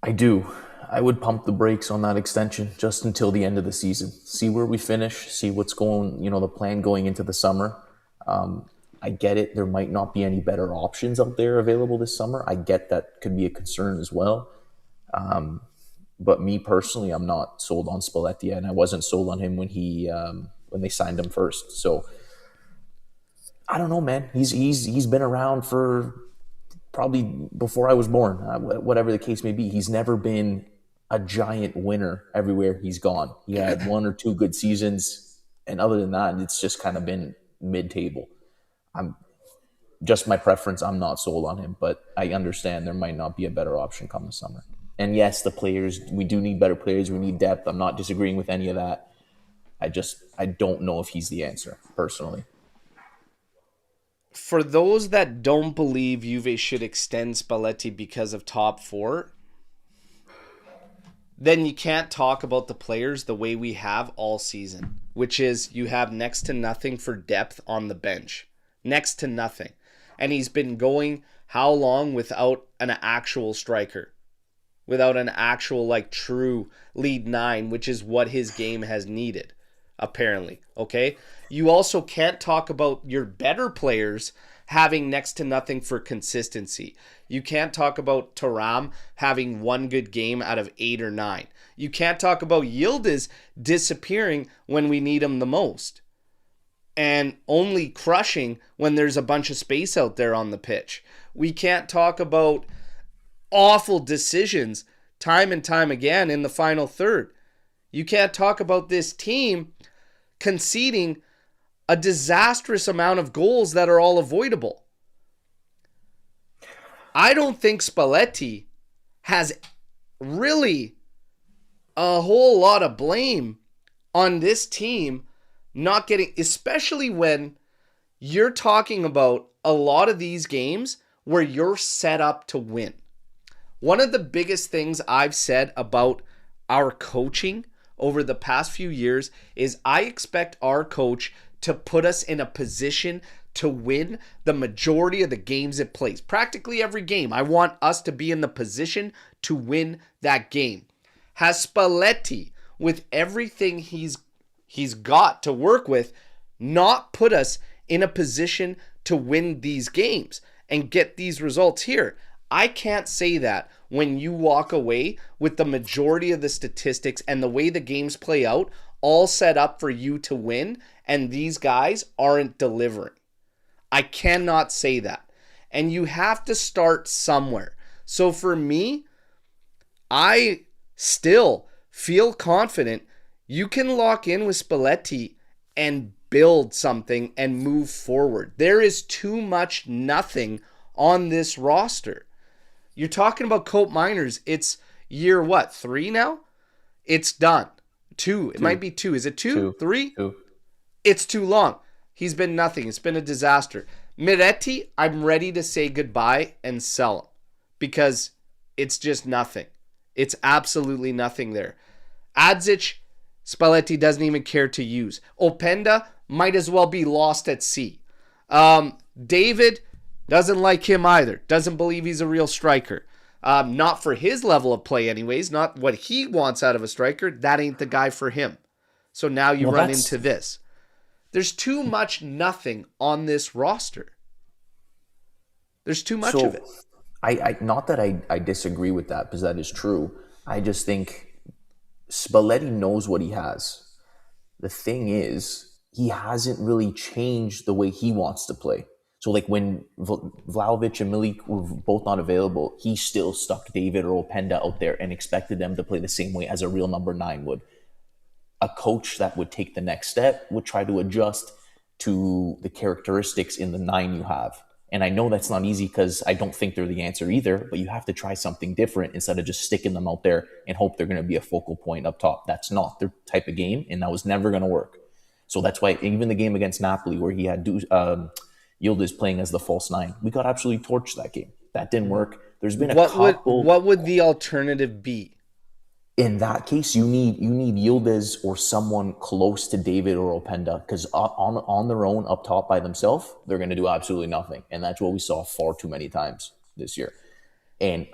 I do. I would pump the brakes on that extension just until the end of the season. See where we finish, see what's going, the plan going into the summer. I get it. There might not be any better options out there available this summer. I get that could be a concern as well. But me personally, I'm not sold on Spalletti, and I wasn't sold on him when they signed him first. So I don't know, man. He's been around for probably before I was born, whatever the case may be. He's never been a giant winner everywhere he's gone. He had 1 or 2 good seasons, and other than that, it's just kind of been mid-table. I'm just my preference. I'm not sold on him, but I understand there might not be a better option come the summer. And yes, the players, we do need better players. We need depth. I'm not disagreeing with any of that. I don't know if he's the answer, personally. For those that don't believe Juve should extend Spalletti because of top 4, then you can't talk about the players the way we have all season, which is you have next to nothing for depth on the bench. Next to nothing. And he's been going how long without an actual striker? Without an actual, true lead 9, which is what his game has needed, apparently. Okay? You also can't talk about your better players having next to nothing for consistency. You can't talk about Thuram having 1 good game out of 8 or 9. You can't talk about Yildiz disappearing when we need him the most and only crushing when there's a bunch of space out there on the pitch. We can't talk about awful decisions time and time again in the final third. You can't talk about this team conceding a disastrous amount of goals that are all avoidable. I don't think Spalletti has really a whole lot of blame on this team not getting, especially when you're talking about a lot of these games where you're set up to win. One of the biggest things I've said about our coaching over the past few years is I expect our coach to put us in a position to win the majority of the games it plays. Practically every game, I want us to be in the position to win that game. Has Spalletti, with everything he's got to work with, not put us in a position to win these games and get these results here? I can't say that when you walk away with the majority of the statistics and the way the games play out all set up for you to win, and these guys aren't delivering. I cannot say that. And you have to start somewhere. So for me, I still feel confident you can lock in with Spalletti and build something and move forward. There is too much nothing on this roster. You're talking about Cope Miners. It's year 3 now? It's done. 2. It might be 2. Is it 2? 3? 2. It's too long. He's been nothing. It's been a disaster. Miretti, I'm ready to say goodbye and sell him because it's just nothing. It's absolutely nothing there. Adzic, Spalletti doesn't even care to use. Openda might as well be lost at sea. David doesn't like him either. Doesn't believe he's a real striker. Not for his level of play anyways. Not what he wants out of a striker. That ain't the guy for him. So now you run into this. There's too much nothing on this roster. There's too much of it. Not that I disagree with that, because that is true. I just think Spalletti knows what he has. The thing is, he hasn't really changed the way he wants to play. So like when Vlahovic and Milik were both not available, he still stuck David or Openda out there and expected them to play the same way as a real number 9 would. A coach that would take the next step would try to adjust to the characteristics in the 9 you have. And I know that's not easy because I don't think they're the answer either, but you have to try something different instead of just sticking them out there and hope they're going to be a focal point up top. That's not their type of game, and that was never going to work. So that's why even the game against Napoli where he had Yildiz playing as the false 9, we got absolutely torched that game. That didn't work. There's been a couple. What would the alternative be? In that case, you need Yildiz or someone close to David or Openda, because on their own up top by themselves, they're going to do absolutely nothing, and that's what we saw far too many times this year. And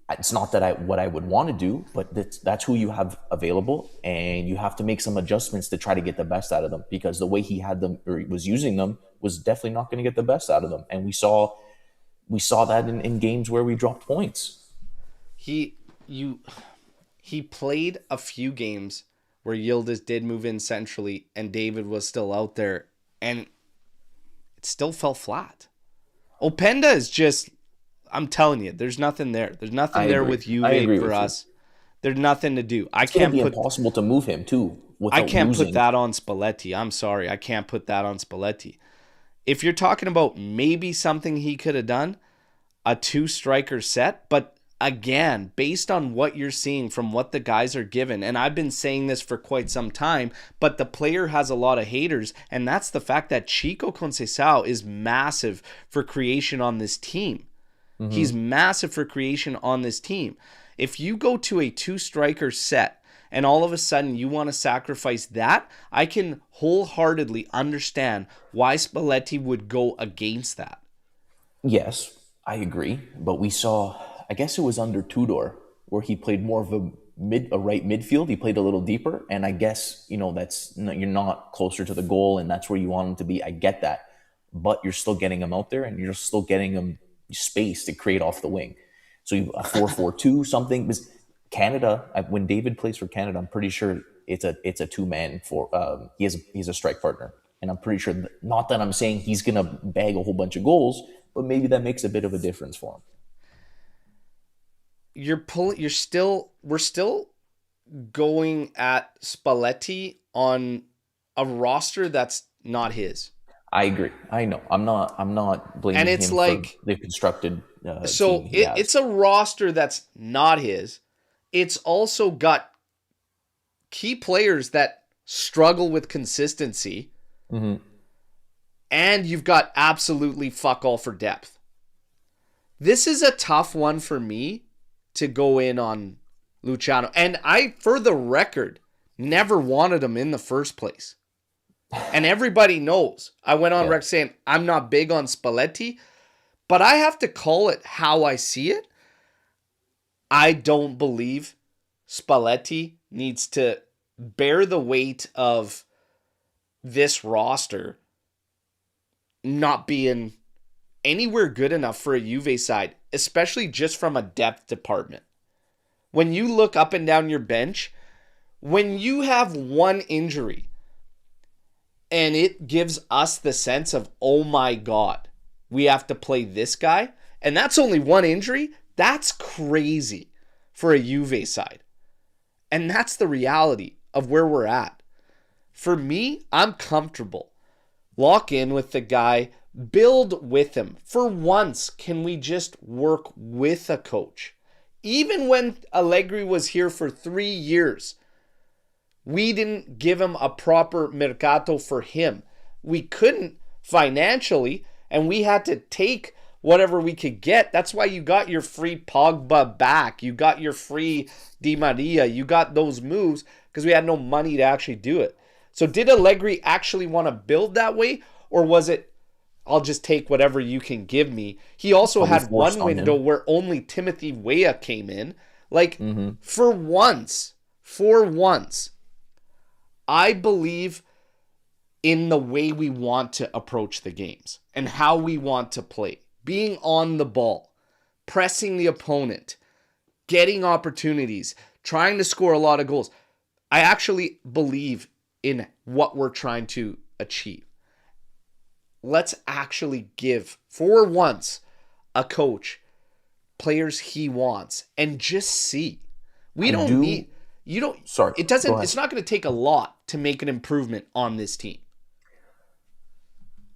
it's not that what I would want to do, but that's who you have available, and you have to make some adjustments to try to get the best out of them, because the way he had them or he was using them was definitely not going to get the best out of them, and we saw that in games where we dropped points. He played a few games where Yildiz did move in centrally and David was still out there, and it still fell flat. Openda is just, I'm telling you, there's nothing there. There's nothing there with Juve for us. There's nothing to do. It's going to be impossible to move him too. I can't put that on Spalletti. I'm sorry. I can't put that on Spalletti. If you're talking about maybe something he could have done, a 2-striker set, but again, based on what you're seeing from what the guys are given, and I've been saying this for quite some time, but the player has a lot of haters, and that's the fact that Chico Conceição is massive for creation on this team. Mm-hmm. He's massive for creation on this team. If you go to a 2-striker set and all of a sudden you want to sacrifice that, I can wholeheartedly understand why Spalletti would go against that. Yes, I agree, but we saw, I guess it was under Tudor, where he played more of a right midfield. He played a little deeper, and I guess, that's you're not closer to the goal, and that's where you want him to be. I get that, but you're still getting him out there, and you're still getting him space to create off the wing. So you a 4-4-2 something. Because Canada, when David plays for Canada, I'm pretty sure it's a 2-man for. He's a strike partner, and I'm pretty sure. Not that I'm saying he's gonna bag a whole bunch of goals, but maybe that makes a bit of a difference for him. We're still going at Spalletti on a roster that's not his. I agree. I know. I'm not blaming him for the constructed so it's a roster that's not his. It's also got key players that struggle with consistency. Mm-hmm. And you've got absolutely fuck all for depth. This is a tough one for me to go in on Luciano. And I, for the record, never wanted him in the first place. And everybody knows. I went on record saying, I'm not big on Spalletti, but I have to call it how I see it. I don't believe Spalletti needs to bear the weight of this roster not being anywhere good enough for a Juve side, especially just from a depth department. When you look up and down your bench, when you have one injury and it gives us the sense of, oh my God, we have to play this guy, and that's only one injury, that's crazy for a Juve side. And that's the reality of where we're at. For me, I'm comfortable. Lock in with the guy, build with him. For once, can we just work with a coach? Even when Allegri was here for 3 years, We didn't give him a proper mercato for him. We couldn't financially, and we had to take whatever we could get. That's why you got your free Pogba back. You got your free Di Maria. You got those moves because we had no money to actually do it. So did Allegri actually want to build that way, or was it, I'll just take whatever you can give me? He also had one window where only Timothy Weah came in. Like, for once, I believe in the way we want to approach the games and how we want to play. Being on the ball, pressing the opponent, getting opportunities, trying to score a lot of goals. I actually believe in what we're trying to achieve. Let's actually give, for once, a coach players he wants and just see. It's not going to take a lot to make an improvement on this team.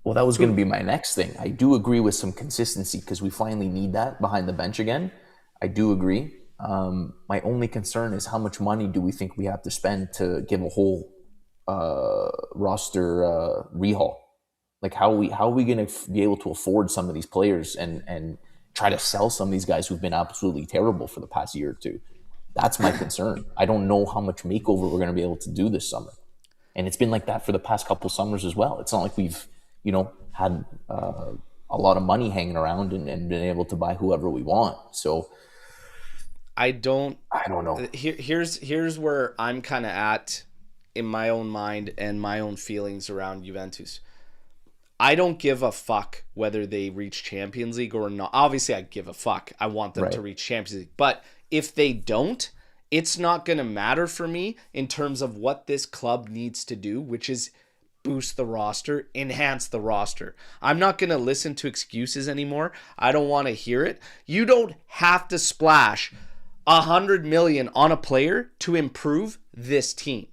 Well, that was going to be my next thing. I do agree with some consistency because we finally need that behind the bench again. I do agree. My only concern is how much money do we think we have to spend to give a whole roster rehaul? Like how are we going to be able to afford some of these players and try to sell some of these guys who've been absolutely terrible for the past year or two? That's my concern. I don't know how much makeover we're going to be able to do this summer. And it's been like that for the past couple summers as well. It's not like we've, had a lot of money hanging around and been able to buy whoever we want. So I don't know. Here's where I'm kind of at in my own mind and my own feelings around Juventus. I don't give a fuck whether they reach Champions League or not. Obviously, I give a fuck. I want them to reach Champions League. But if they don't, it's not going to matter for me in terms of what this club needs to do, which is boost the roster, enhance the roster. I'm not going to listen to excuses anymore. I don't want to hear it. You don't have to splash $100 million on a player to improve this team.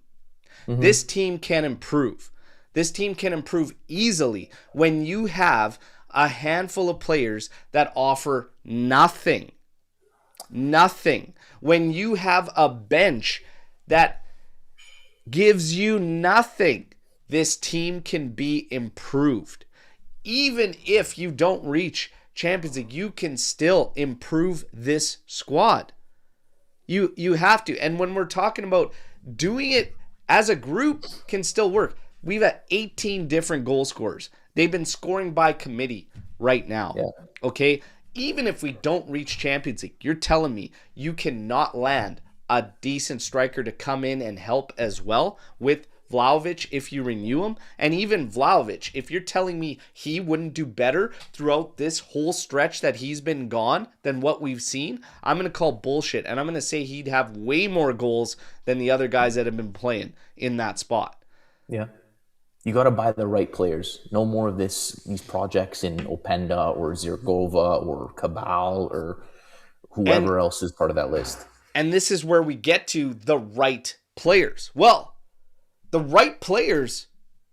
Mm-hmm. This team can improve. This team can improve easily when you have a handful of players that offer nothing. Nothing. When you have a bench that gives you nothing, this team can be improved. Even if you don't reach Champions League, you can still improve this squad. You have to. And when we're talking about doing it as a group, can still work. We've got 18 different goal scorers. They've been scoring by committee right now. Yeah. Okay? Even if we don't reach Champions League, you're telling me you cannot land a decent striker to come in and help as well with Vlahovic if you renew him? And even Vlahovic, if you're telling me he wouldn't do better throughout this whole stretch that he's been gone than what we've seen, I'm going to call bullshit. And I'm going to say he'd have way more goals than the other guys that have been playing in that spot. Yeah. You got to buy the right players. No more of these projects in Openda or Zirgova or Cabal or whoever else is part of that list. And this is where we get to the right players. Well, the right players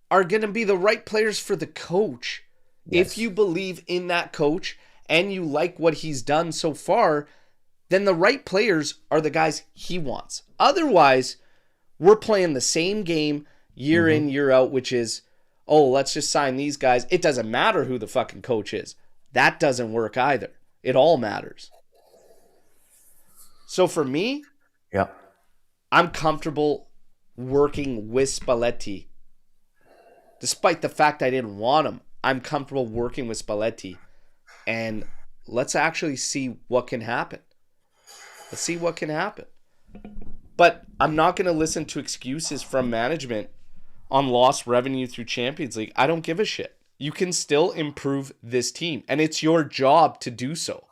are going to be the right players for the coach. Yes. If you believe in that coach and you like what he's done so far, then the right players are the guys he wants. Otherwise, we're playing the same game year in, year out, which is, oh, let's just sign these guys. It doesn't matter who the fucking coach is. That doesn't work either. It all matters. So for me, I'm comfortable working with Spalletti. Despite the fact I didn't want him, I'm comfortable working with Spalletti. And let's actually see what can happen. Let's see what can happen. But I'm not going to listen to excuses from management on lost revenue through Champions League. I don't give a shit. You can still improve this team, and it's your job to do so.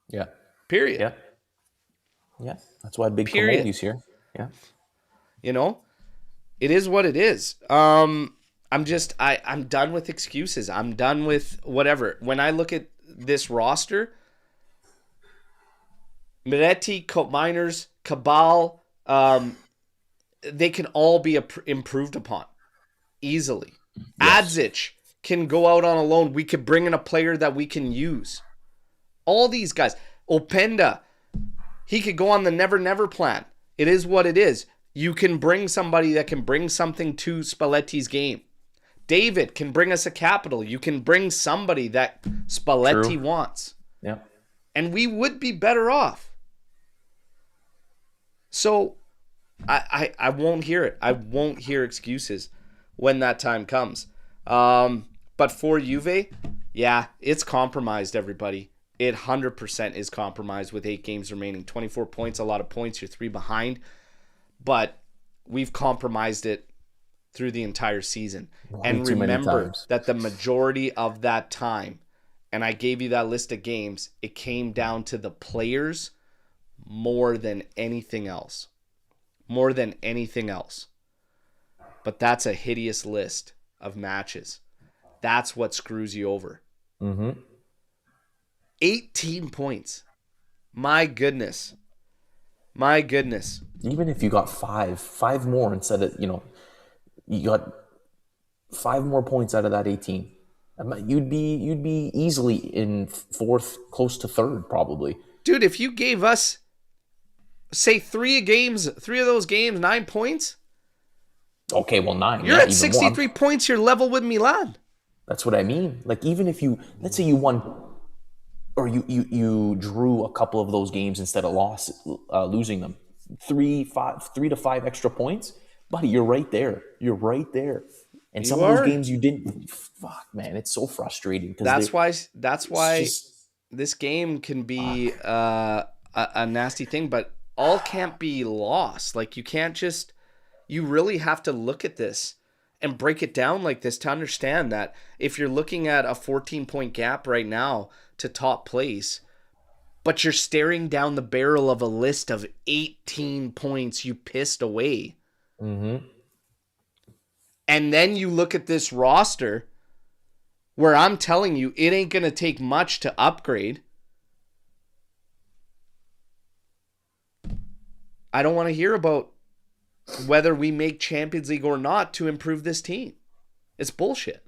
Yeah. Period. Yeah. Yeah. That's why Big Commodity's here. Yeah. You know, it is what it is. I'm done with excuses. I'm done with whatever. When I look at this roster, Miretti, Miners, Cabal, they can all be improved upon easily. Yes. Adzic can go out on a loan. We could bring in a player that we can use. All these guys. Openda, he could go on the never plan. It is what it is. You can bring somebody that can bring something to Spalletti's game. David can bring us a capital. You can bring somebody that Spalletti wants. Yeah. And we would be better off. So I won't hear it. I won't hear excuses when that time comes. But for Juve, yeah, it's compromised, everybody. It 100% is compromised with 8 games remaining. 24 points, a lot of points. You're 3 behind. But we've compromised it through the entire season. And remember that the majority of that time, and I gave you that list of games, it came down to the players more than anything else. More than anything else. But that's a hideous list of matches. That's what screws you over. 18 points. My goodness. My goodness. Even if you got five more instead of, you got 5 more points out of that 18, you'd be easily in 4th, close to 3rd probably. Dude, if you gave us, say, 3 of those games, 9 points. Okay, well, 9. You're at 63 points. You're level with Milan. That's what I mean. Like, even if let's say you won, or you drew a couple of those games instead of losing them, 3 to 5 extra points, buddy, you're right there. You're right there. And some of those games you didn't. Fuck, man, it's so frustrating. That's why this game can be a nasty thing, but all can't be lost. Like, you can't just. You really have to look at this and break it down like this to understand that if you're looking at a 14-point gap right now to top place, but you're staring down the barrel of a list of 18 points you pissed away. And then you look at this roster where I'm telling you it ain't going to take much to upgrade. I don't want to hear about whether we make Champions League or not to improve this team. It's bullshit.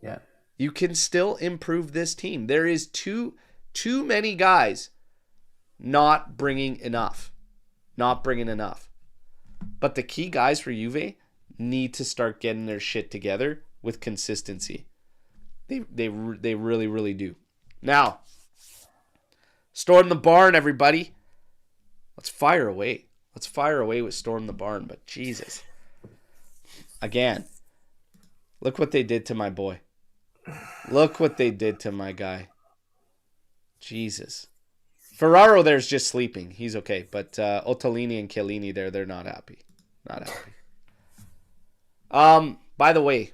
Yeah. You can still improve this team. There is too many guys not bringing enough. Not bringing enough. But the key guys for Juve need to start getting their shit together with consistency. They really, really do. Now, Storm the Barn, everybody. Let's fire away. Let's fire away with Storm the Barn, but Jesus. Again, look what they did to my boy. Look what they did to my guy. Jesus. Ferraro there's just sleeping. He's okay, but Ottolini and Chiellini they're not happy. Not happy. By the way,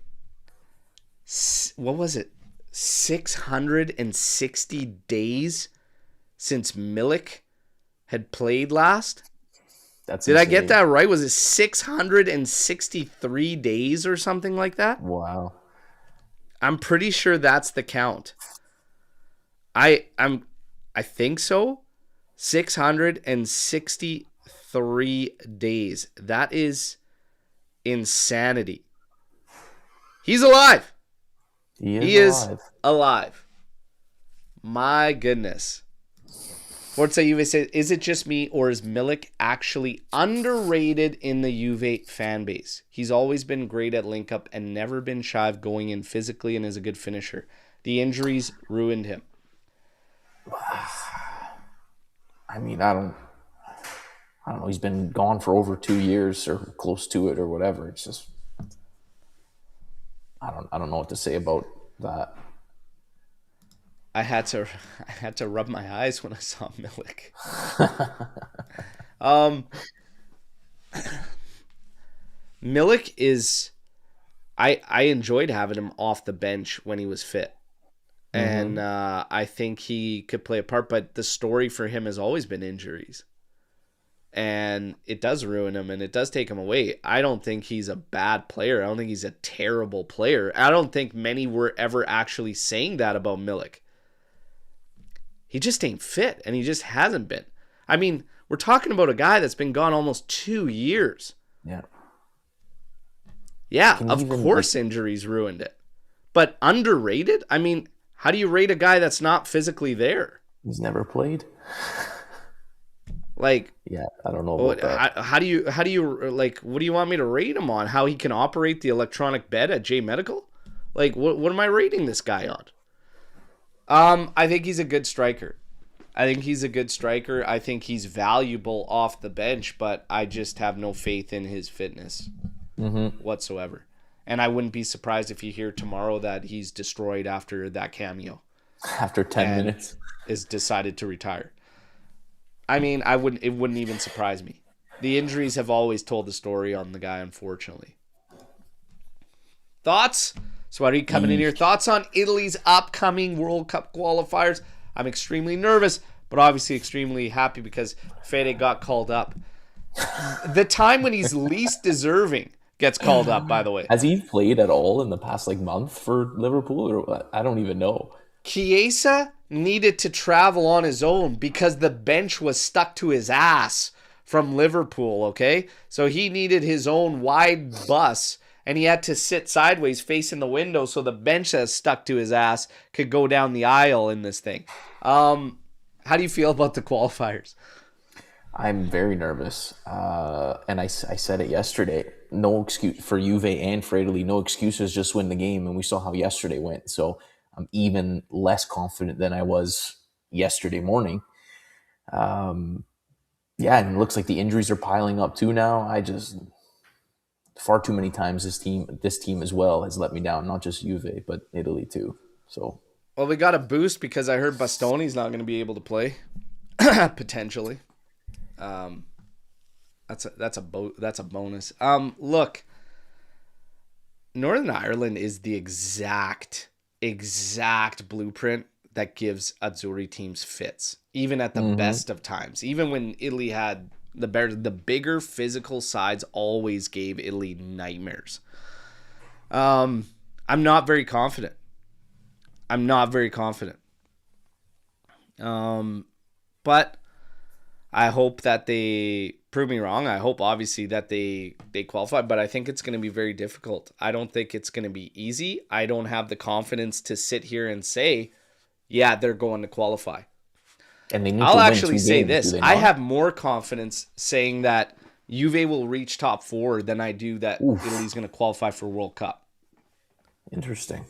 what was it? 660 days since Milik had played last? Did I get that right? Was it 663 days or something like that? Wow. I'm pretty sure that's the count. I think so. 663 days. That is insanity. He's alive. He is alive. My goodness. Forza Juve says, is it just me or is Milik actually underrated in the Juve fan base? He's always been great at link up and never been shy of going in physically and is a good finisher. The injuries ruined him. I mean, I don't know. He's been gone for over 2 years or close to it or whatever. It's just, I don't know what to say about that. I had to rub my eyes when I saw Milik. Milik is, I enjoyed having him off the bench when he was fit. And I think he could play a part, but the story for him has always been injuries. And it does ruin him and it does take him away. I don't think he's a bad player. I don't think he's a terrible player. I don't think many were ever actually saying that about Milik. He just ain't fit, and he just hasn't been. I mean, we're talking about a guy that's been gone almost 2 years. Yeah. Yeah, of course injuries ruined it. But underrated? I mean, how do you rate a guy that's not physically there? He's never played. Like, Yeah, I don't know about that. how do you like? What do you want me to rate him on? How he can operate the electronic bed at J Medical? Like, what am I rating this guy on? I think he's a good striker. I think he's valuable off the bench, but I just have no faith in his fitness whatsoever. And I wouldn't be surprised if you hear tomorrow that he's destroyed after that cameo. After 10 minutes. Is decided to retire. I mean, it wouldn't even surprise me. The injuries have always told the story on the guy, unfortunately. Thoughts? So what are you coming in here? Thoughts on Italy's upcoming World Cup qualifiers? I'm extremely nervous, but obviously extremely happy because Fede got called up. The time when he's least deserving gets called up, by the way. Has he played at all in the past month for Liverpool, or what? I don't even know. Chiesa needed to travel on his own because the bench was stuck to his ass from Liverpool, okay? So he needed his own wide bus, and he had to sit sideways facing the window so the bench that's stuck to his ass could go down the aisle in this thing. How do you feel about the qualifiers? I'm very nervous. And I said it yesterday. No excuse for Juve and for Italy. No excuses, just win the game. And we saw how yesterday went. So I'm even less confident than I was yesterday morning. And it looks like the injuries are piling up too now. Far too many times this team as well has let me down, not just Juve, but Italy too. So, well, we got a boost because I heard Bastoni's not going to be able to play, potentially. That's a bonus. Look, Northern Ireland is the exact blueprint that gives Azzurri teams fits, even at the best of times. Even when Italy had the bigger physical sides, always gave Italy nightmares. I'm not very confident. But I hope that they prove me wrong. I hope, obviously, that they qualify, but I think it's going to be very difficult. I don't think it's going to be easy. I don't have the confidence to sit here and say, yeah, they're going to qualify. And they need I'll to win actually 2 say games, this. I have more confidence saying that Juve will reach top 4 than I do that Italy's going to qualify for World Cup. Interesting.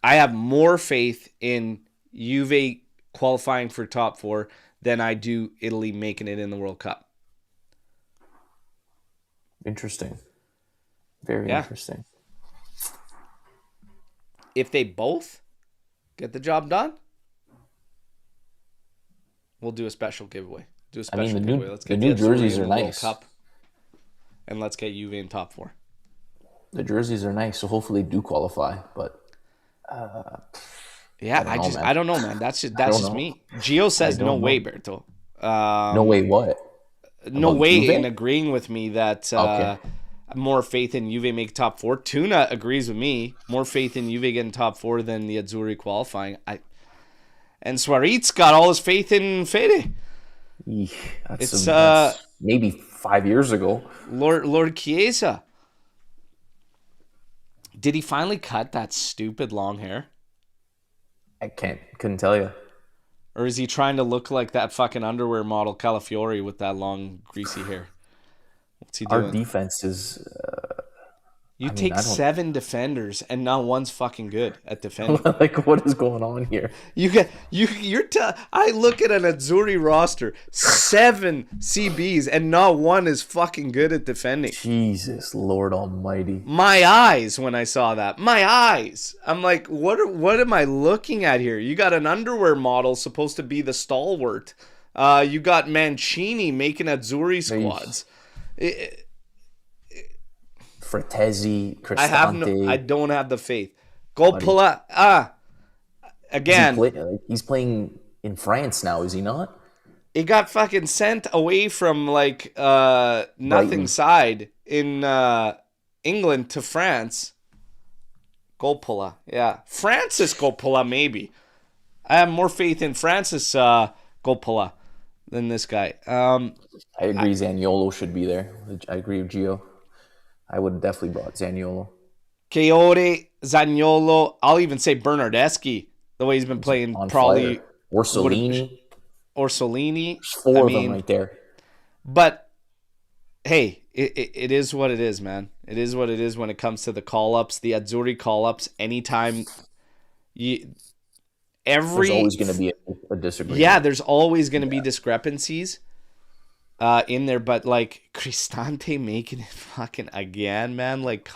I have more faith in Juve qualifying for top 4 than I do Italy making it in the World Cup. Interesting. Very interesting. If they both get the job done, we'll do a special giveaway. Let's get the new jerseys are World nice. Cup, and let's get Juve in top 4. The jerseys are nice, so hopefully they do qualify. But I don't know, man. That's just me. Gio says no way, Berto. No way. What? No About way Juve? in agreeing with me that more faith in Juve make top 4. Tuna agrees with me. More faith in Juve getting top 4 than the Azzurri qualifying. And Suarez got all his faith in Fede. That's maybe 5 years ago. Lord Chiesa. Did he finally cut that stupid long hair? I couldn't tell you. Or is he trying to look like that fucking underwear model Calafiore with that long, greasy hair? What's he doing? Our defense is... You take 7 defenders and not one's fucking good at defending. Like, what is going on here? I look at an Azzurri roster, 7 CBs, and not one is fucking good at defending. Jesus, Lord Almighty! My eyes when I saw that. My eyes. I'm like, what am I looking at here? You got an underwear model supposed to be the stalwart. You got Mancini making Azzurri squads. Fratesi, Cristante. I don't have the faith. Golpola. Again. He's playing in France now, is he not? He got fucking sent away from nothing Brighton. side in England to France. Golpola. Yeah. Francis Golpola, maybe. I have more faith in Francis Golpola than this guy. I agree Zaniolo should be there. I agree with Gio. I would have definitely brought Zaniolo. Chiore, Zaniolo, I'll even say Bernardeschi, the way he's been playing, on probably. Fire. Or Solini. 4 of them right there. But hey, it is what it is, man. It is what it is when it comes to the call-ups, the Azzurri call-ups. Anytime you There's every always going to be a yeah, disagreement. there's always going to be discrepancies in there, but like Cristante making it fucking again, man. Like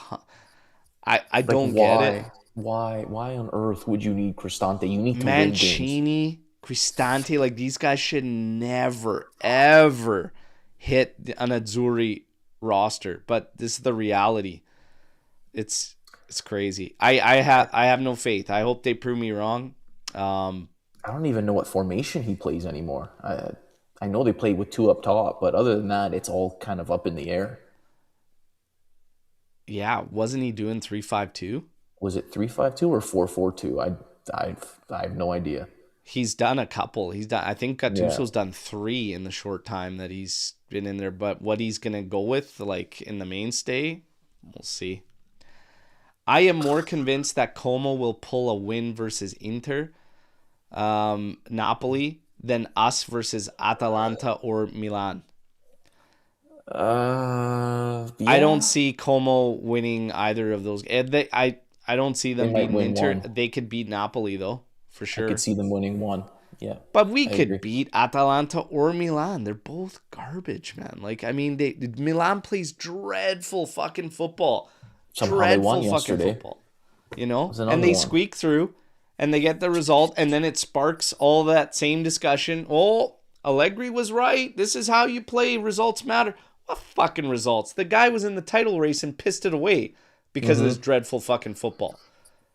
I Like, don't get it. why on earth would you need Cristante? You need to win games. Mancini, Cristante, like these guys should never ever hit an Azzurri roster, but this is the reality. It's crazy. I have no faith. I hope they prove me wrong. Um, I don't even know what formation he plays anymore. I know they play with two up top, but other than that, it's all kind of up in the air. yeah, wasn't he doing 3-5-2? Was it 3-5-2 or 4-4-2? I have no idea. He's done a couple. He's done. I think Yeah. Gattuso's done 3 in the short time that he's been in there. But what he's gonna go with, like in the mainstay, we'll see. I am more convinced that Como will pull a win versus Inter, Napoli, than us versus Atalanta or Milan. I don't Yeah, see Como winning either of those. I don't see they them might beating win Inter. one. They could beat Napoli though, for I could sure. see them winning one. Yeah, But we I agree. could beat Atalanta or Milan. They're both garbage, man. Like, I mean, Milan plays dreadful fucking football. Somehow they won Dreadful fucking yesterday. football. You know? Was And another they one. squeak through and they get the result, and then it sparks all that same discussion. Oh, Allegri was right. This is how you play. Results matter. What fucking results? The guy was in the title race and pissed it away because of this dreadful fucking football.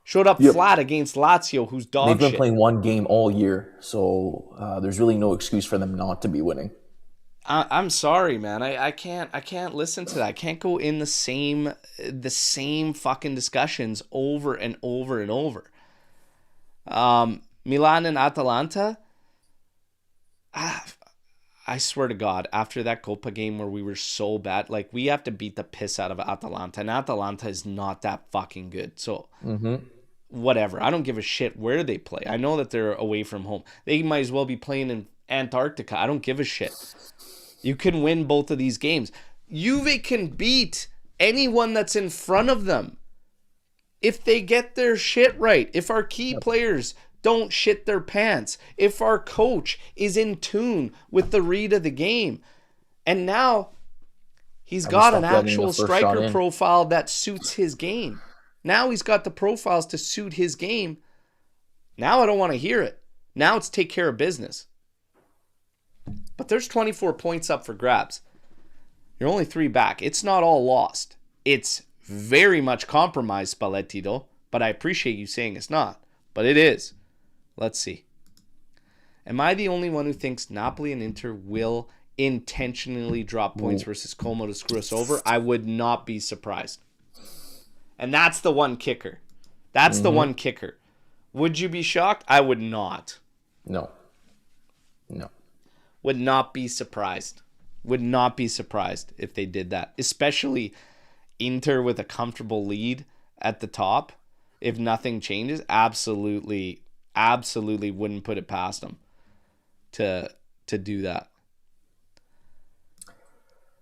Showed up Yep. flat against Lazio, who's They've dog been shit. playing one game all year, so there's really no excuse for them not to be winning. I'm sorry, man. I can't listen to that. I can't go in the same fucking discussions over and over and over. Milan and Atalanta. Ah, I swear to God, after that Copa game where we were so bad, like we have to beat the piss out of Atalanta, and Atalanta is not that fucking good. So whatever. I don't give a shit where they play. I know that they're away from home. They might as well be playing in Antarctica. I don't give a shit. You can win both of these games. Juve can beat anyone that's in front of them if they get their shit right. If our key players don't shit their pants. If our coach is in tune with the read of the game. And now he's Have we got an stopped letting the actual first shot striker in? profile that suits his game. Now he's got the profiles to suit his game. Now I don't want to hear it. Now it's take care of business. But there's 24 points up for grabs. You're only 3 back. It's not all lost. It's very much compromised, Spalletti, though. But I appreciate you saying it's not. But it is. Let's see. Am I the only one who thinks Napoli and Inter will intentionally drop points versus Como to screw us over? I would not be surprised. And that's the one kicker. That's the one kicker. Would you be shocked? I would not. No, no. Would not be surprised. Would not be surprised if they did that. Especially Inter with a comfortable lead at the top. If nothing changes, absolutely wouldn't put it past them to do that.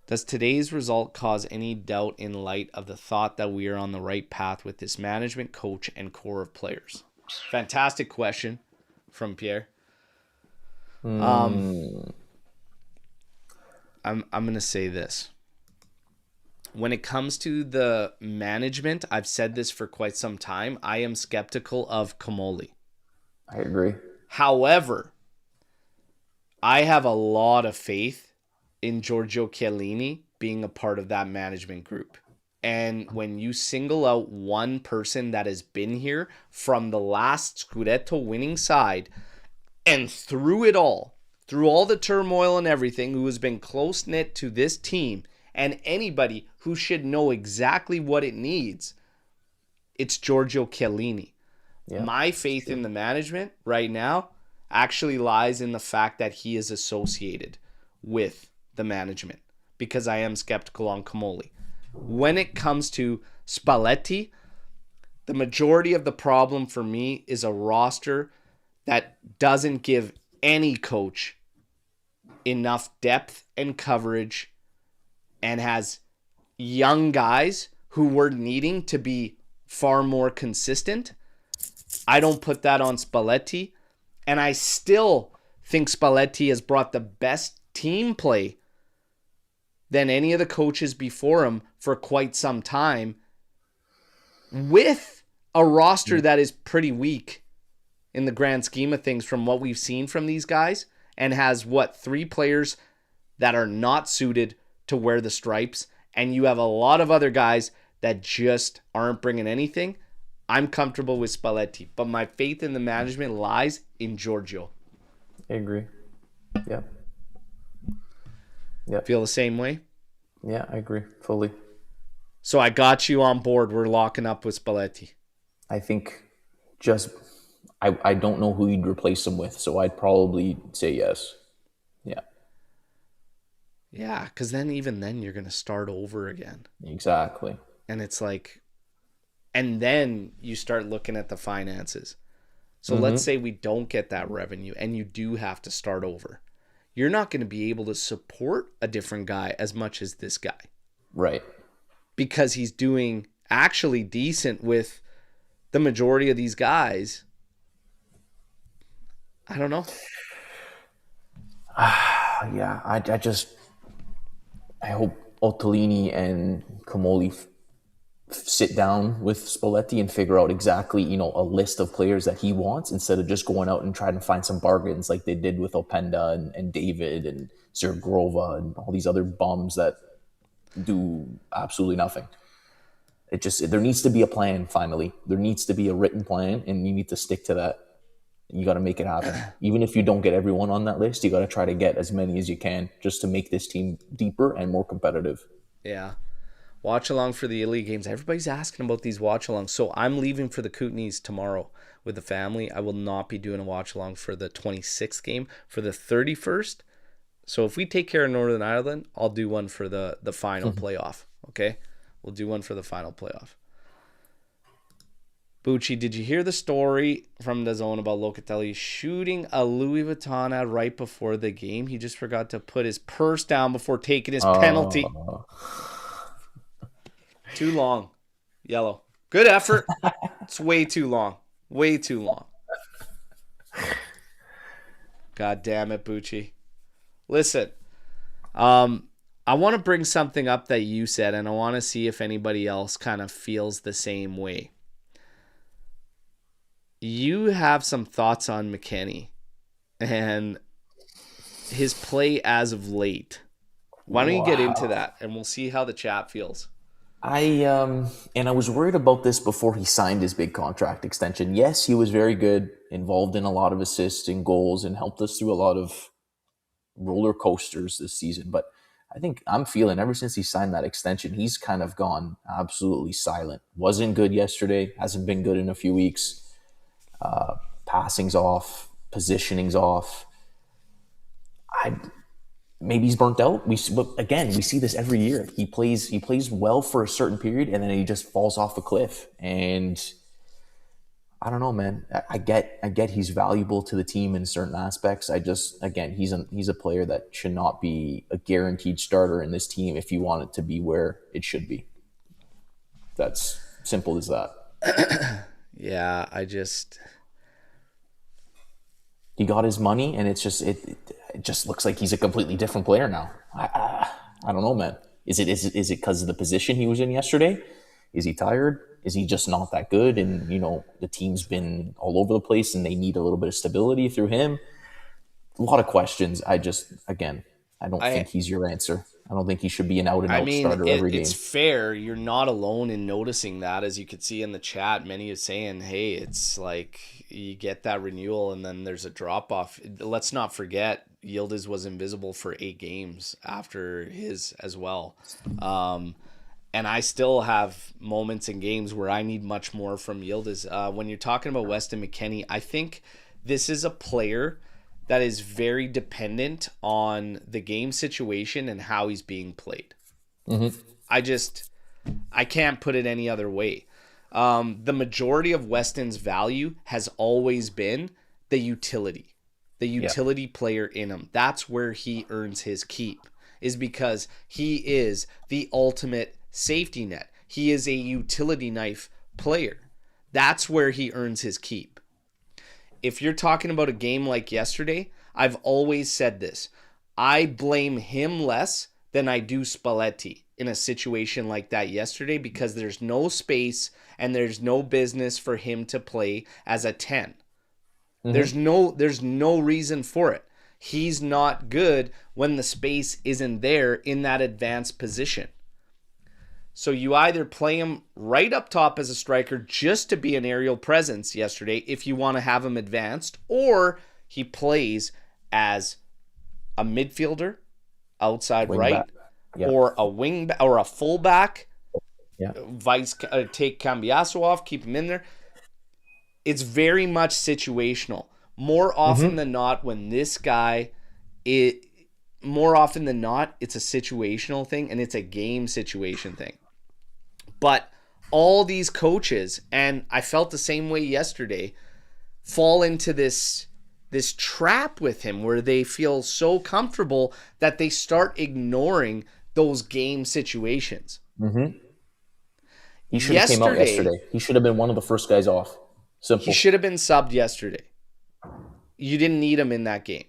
Does today's result cause any doubt in light of the thought that we are on the right path with this management, coach, and core of players? Fantastic question from Pierre. I'm gonna say this. When it comes to the management, I've said this for quite some time. I am skeptical of Comoli. I agree. However, I have a lot of faith in Giorgio Chiellini being a part of that management group. And when you single out one person that has been here from the last Scudetto winning side and through it all, through all the turmoil and everything, who has been close-knit to this team and anybody who should know exactly what it needs, it's Giorgio Chiellini. Yeah. My faith in the management right now actually lies in the fact that he is associated with the management, because I am skeptical on Comoli. When it comes to Spalletti, the majority of the problem for me is a roster that doesn't give any coach enough depth and coverage and has young guys who we're needing to be far more consistent. I don't put that on Spalletti. And I still think Spalletti has brought the best team play than any of the coaches before him for quite some time, with a roster that is pretty weak in the grand scheme of things from what we've seen from these guys, and has, 3 players that are not suited to wear the stripes, and you have a lot of other guys that just aren't bringing anything. I'm comfortable with Spalletti, but my faith in the management lies in Giorgio. I agree. Yeah. Feel the same way? Yeah, I agree fully. So I got you on board. We're locking up with Spalletti. I think I don't know who you'd replace him with, so I'd probably say yes. Yeah. Yeah, because then you're going to start over again. Exactly. And it's like, and then you start looking at the finances. So let's say we don't get that revenue and you do have to start over. You're not going to be able to support a different guy as much as this guy. Right. Because he's doing actually decent with the majority of these guys. I don't know. Yeah, I hope Ottolini and Comoli sit down with Spalletti and figure out exactly, a list of players that he wants, instead of just going out and trying to find some bargains like they did with Openda and David and Zergrova and all these other bums that do absolutely nothing. There needs to be a plan. Finally, there needs to be a written plan, and you need to stick to that. You got to make it happen. Even if you don't get everyone on that list, you got to try to get as many as you can, just to make this team deeper and more competitive. Yeah. Watch along for the Italy games. Everybody's asking about these watch alongs. So I'm leaving for the Kootenays tomorrow with the family. I will not be doing a watch along for the 26th game. For the 31st, so if we take care of Northern Ireland, I'll do one for the final playoff. Okay? We'll do one for the final playoff. Bucci, did you hear the story from DAZN about Locatelli shooting a Louis Vuitton ad right before the game? He just forgot to put his purse down before taking his penalty. Too long. Yellow. Good effort. It's way too long. Way too long. God damn it, Bucci. Listen, I want to bring something up that you said, and I want to see if anybody else kind of feels the same way. You have some thoughts on McKennie and his play as of late. Why don't you get into that, and we'll see how the chat feels. I was worried about this before he signed his big contract extension. Yes, he was very good, involved in a lot of assists and goals, and helped us through a lot of roller coasters this season. But I think I'm feeling ever since he signed that extension, he's kind of gone absolutely silent. Wasn't good yesterday, hasn't been good in a few weeks. Passing's off, positioning's off. Maybe he's burnt out. We see this every year. He plays well for a certain period, and then he just falls off a cliff. And I don't know, man. I get he's valuable to the team in certain aspects. He's a player that should not be a guaranteed starter in this team if you want it to be where it should be. That's simple as that. Yeah, he got his money, and it just looks like he's a completely different player now. I don't know, man. Is it because of the position he was in yesterday? Is he tired? Is he just not that good? And the team's been all over the place, and they need a little bit of stability through him. A lot of questions. I don't think he's your answer. I don't think he should be an out-and-out starter every game. It's fair. You're not alone in noticing that. As you could see in the chat, many are saying, hey, it's like you get that renewal and then there's a drop-off. Let's not forget, Yildiz was invisible for 8 games after his as well. And I still have moments in games where I need much more from Yildiz. When you're talking about Weston McKennie, I think this is a player that is very dependent on the game situation and how he's being played. Mm-hmm. I can't put it any other way. The majority of Weston's value has always been the utility. the Yeah. utility player in him. That's where he earns his keep, is because he is the ultimate safety net. He is a utility knife player. That's where he earns his keep. If you're talking about a game like yesterday, I've always said this. I blame him less than I do Spalletti in a situation like that yesterday, because there's no space and there's no business for him to play as a 10. There's no reason for it. He's not good when the space isn't there in that advanced position. So you either play him right up top as a striker just to be an aerial presence yesterday if you want to have him advanced, or he plays as a midfielder outside Wing right back. Yeah. or a wing or a fullback. Yeah. Take Cambiasso off, keep him in there. It's very much situational. More often than not, when this guy, more often than not, it's a situational thing and it's a game situation thing. But all these coaches, and I felt the same way yesterday, fall into this trap with him where they feel so comfortable that they start ignoring those game situations. He should have came out yesterday. He should have been one of the first guys off. Simple. He should have been subbed yesterday. You didn't need him in that game.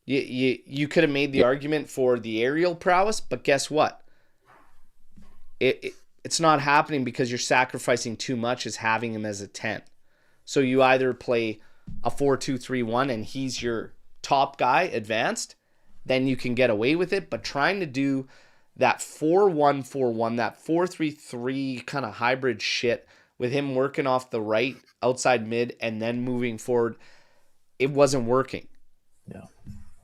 You could have made the argument for the aerial prowess, but guess what? It's not happening because you're sacrificing too much as having him as a 10. So you either play a 4-2-3-1 and he's your top guy advanced, then you can get away with it. But trying to do that 4-1-4-1, that 4-3-3 kind of hybrid shit with him working off the right outside mid and then moving forward, it wasn't working. Yeah.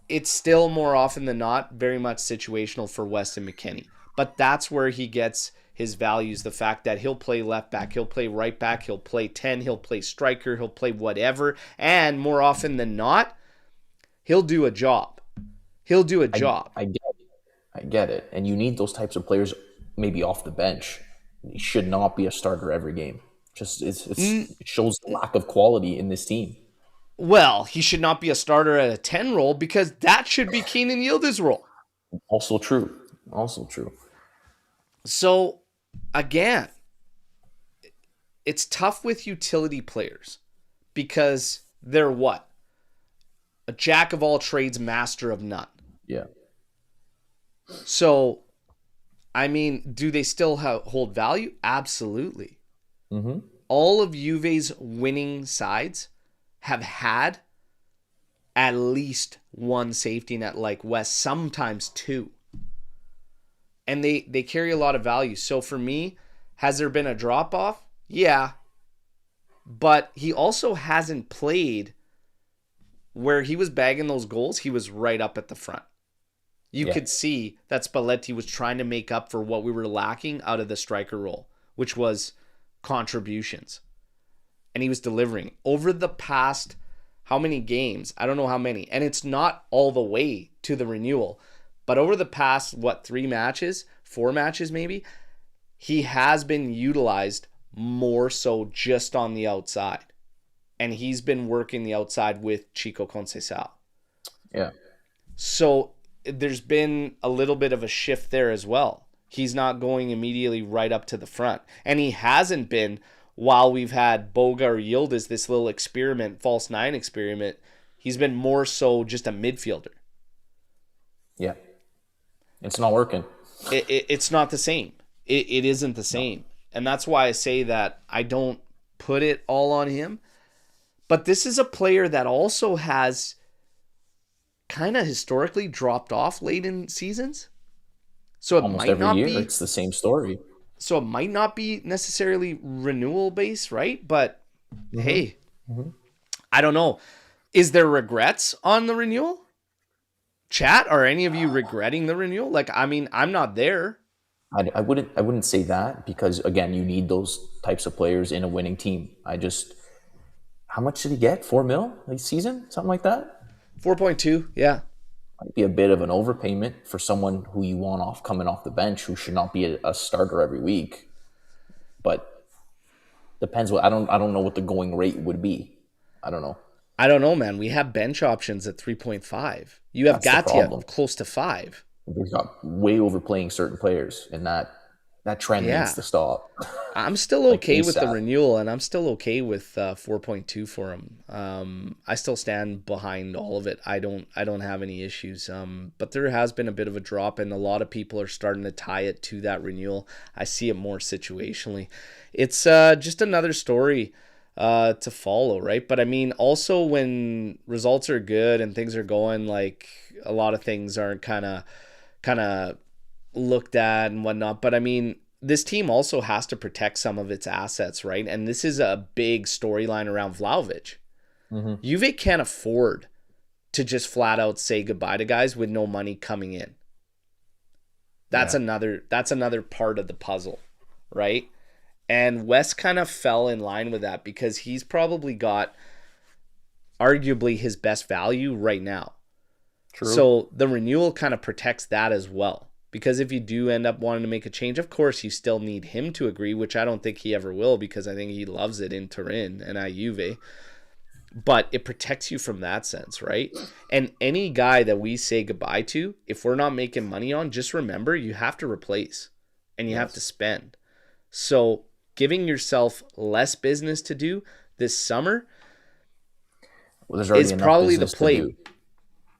It's still more often than not very much situational for Weston McKennie. But that's where he gets his values, the fact that he'll play left back, he'll play right back, he'll play 10, he'll play striker, he'll play whatever, and more often than not, he'll do a job. He'll do a job. I get it. And you need those types of players maybe off the bench. He should not be a starter every game. Just it shows the lack of quality in this team. Well, he should not be a starter at a 10 role because that should be Keenan Yildiz role. Also true. So, again, it's tough with utility players because they're what? A jack of all trades, master of none. Yeah. So, I mean, do they still hold value? Absolutely. All of Juve's winning sides have had at least one safety net like West, sometimes two. And they carry a lot of value. So for me, has there been a drop-off? Yeah. But he also hasn't played where he was bagging those goals. He was right up at the front. You could see that Spalletti was trying to make up for what we were lacking out of the striker role, which was contributions. And he was delivering. Over the past, how many games? I don't know how many. And it's not all the way to the renewal. But over the past, 3 matches? 4 matches maybe? He has been utilized more so just on the outside. And he's been working the outside with Chico Conceição. Yeah. So there's been a little bit of a shift there as well. He's not going immediately right up to the front. And he hasn't been while we've had Boga or Yildiz, this little experiment, false 9 experiment. He's been more so just a midfielder. Yeah. It's not working. It's not the same. It isn't the same. And that's why I say that I don't put it all on him. But this is a player that also has kind of historically dropped off late in seasons. So it Almost might every not year, be. it's the same story. So it might not be necessarily renewal based, right? But hey, I don't know. Is there regrets on the renewal? Chat, are any of you regretting the renewal? Like, I mean, I'm not there. I wouldn't say that because again, you need those types of players in a winning team. How much did he get? 4 mil a season? Something like that? 4.2, yeah. Might be a bit of an overpayment for someone who you want coming off the bench who should not be a starter every week. But depends I don't know what the going rate would be. I don't know. I don't know, man. We have bench options at 3.5. You have That's the Gatia problem. close to 5. We got way overplaying certain players, and that trend needs Yeah. to stop, I'm still like okay with the ASAP. renewal, and I'm still okay with 4.2 for him. I still stand behind all of it. I don't have any issues. But there has been a bit of a drop, and a lot of people are starting to tie it to that renewal. I see it more situationally. It's just another story to follow, right? But I mean, also when results are good and things are going, like a lot of things aren't kind of looked at and whatnot. But I mean, this team also has to protect some of its assets, right? And this is a big storyline around Vlahovic. Hmm. Juve can't afford to just flat out say goodbye to guys with no money coming in. That's Yeah, another part of the puzzle, right? And West kind of fell in line with that because he's probably got arguably his best value right now. true. So the renewal kind of protects that as well. Because if you do end up wanting to make a change, of course, you still need him to agree, which I don't think he ever will because I think he loves it in Turin and at Juve. But it protects you from that sense, right? And any guy that we say goodbye to, if we're not making money on, just remember you have to replace and you have to Yes. spend. So giving yourself less business to do this summer Well, there's already is enough probably the business to play. do.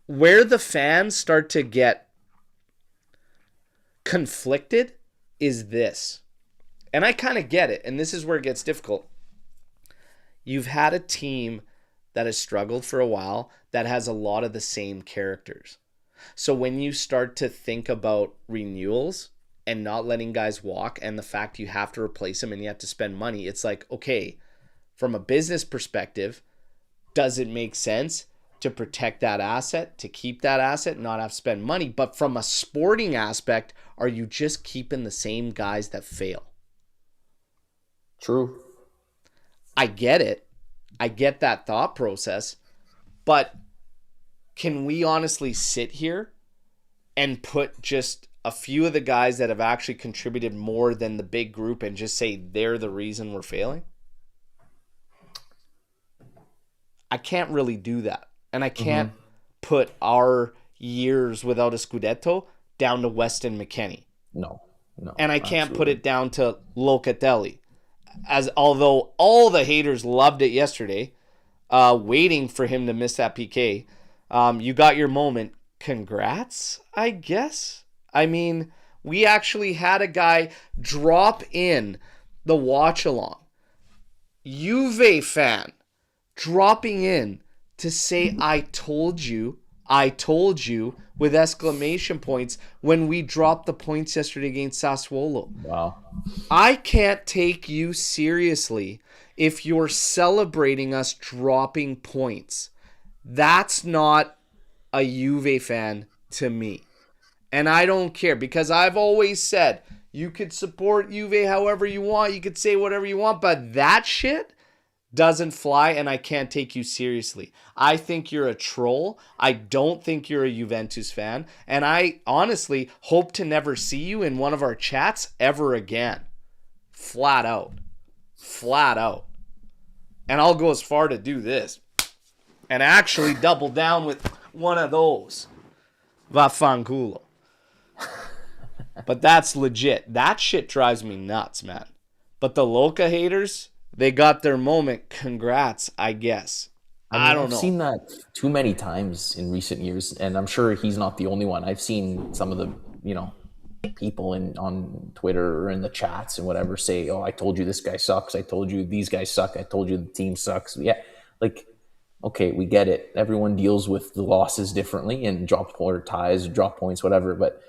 Where the fans start to get conflicted is this. And I kind of get it. And this is where it gets difficult. You've had a team that has struggled for a while that has a lot of the same characters. So when you start to think about renewals and not letting guys walk and the fact you have to replace them and you have to spend money, it's like, okay, from a business perspective, does it make sense to protect that asset, to keep that asset, not have to spend money? But from a sporting aspect, are you just keeping the same guys that fail? True. I get it. I get that thought process. But can we honestly sit here and put just a few of the guys that have actually contributed more than the big group and just say they're the reason we're failing? I can't really do that. And I can't Hmm. put our years without a Scudetto down to Weston McKennie. No, no, And I can't put absolutely. it down to Locatelli. As although all the haters loved it yesterday, waiting for him to miss that PK. You got your moment. Congrats, I guess. I mean, we actually had a guy drop in the watch along. Juve fan dropping in to say I told you with exclamation points when we dropped the points yesterday against Sassuolo. Wow. I can't take you seriously if you're celebrating us dropping points. That's not a Juve fan to me. And I don't care because I've always said you could support Juve however you want, you could say whatever you want, but that shit doesn't fly and I can't take you seriously. I think you're a troll. I don't think you're a Juventus fan. And I honestly hope to never see you in one of our chats ever again. Flat out. Flat out. And I'll go as far to do this and actually double down with one of those. Vaffanculo. But that's legit. That shit drives me nuts, man. But the Loca haters, they got their moment. Congrats, I guess. I I mean, don't I've know. seen that too many times in recent years, and I'm sure he's not the only one. I've seen some of the, you know, people in on Twitter or in the chats and whatever say, "Oh, I told you this guy sucks. I told you these guys suck. I told you the team sucks." Yeah, like, okay, we get it. Everyone deals with the losses differently and drop or ties, drop points, whatever. But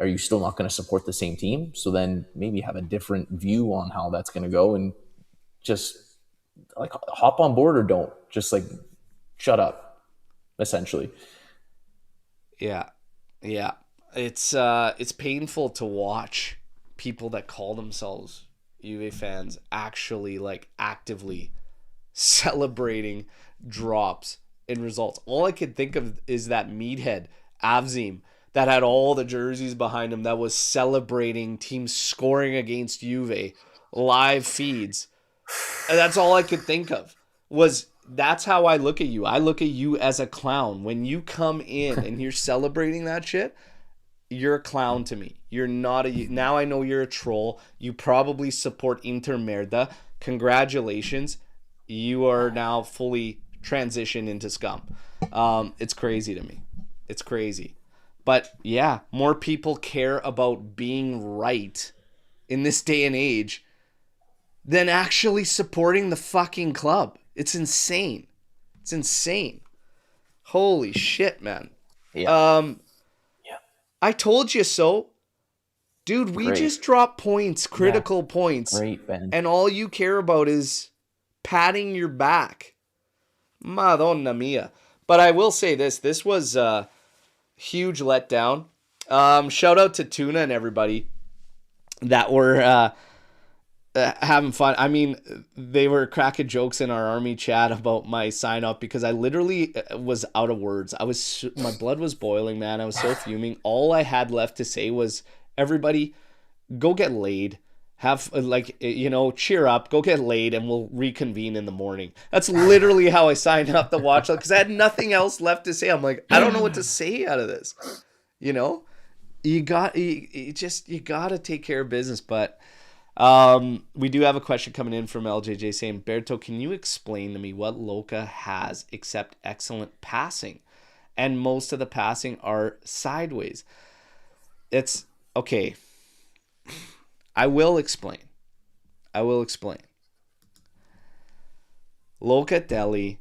are you still not going to support the same team? So then maybe have a different view on how that's going to go and just like hop on board or don't. Just like shut up, essentially. Yeah. Yeah. It's painful to watch people that call themselves Juve fans actually like actively celebrating drops in results. All I could think of is that meathead Avzim that had all the jerseys behind him that was celebrating teams scoring against Juve live feeds. And that's all I could think of was That's how I look at you. I look at you as a clown. When you come in and you're celebrating that shit, you're a clown to me. You're not a... Now I know you're a troll. You probably support Inter Merda. Congratulations. You are now fully transitioned into scum. It's crazy to me. It's crazy. But yeah, more people care about being right in this day and age than actually supporting the fucking club. It's insane. It's insane. Holy shit, man. Yeah. Yeah. I told you so. Dude, we just dropped points, critical points. Great, Ben. And all you care about is patting your back. Madonna mia. But I will say this. This was a huge letdown. Shout out to Tuna and everybody that were having fun. I mean, they were cracking jokes in our army chat about my sign up because I literally was out of words. My blood was boiling, man. I was so fuming. All I had left to say was, everybody, go get laid. Have, cheer up, go get laid, and we'll reconvene in the morning. That's literally how I signed up to watch, because I had nothing else left to say. I'm like, I don't know what to say out of this. You know, you got to take care of business. But we do have a question coming in from LJJ saying, Berto, can you explain to me what Loca has except excellent passing? And most of the passing are sideways. It's okay. I will explain. Locatelli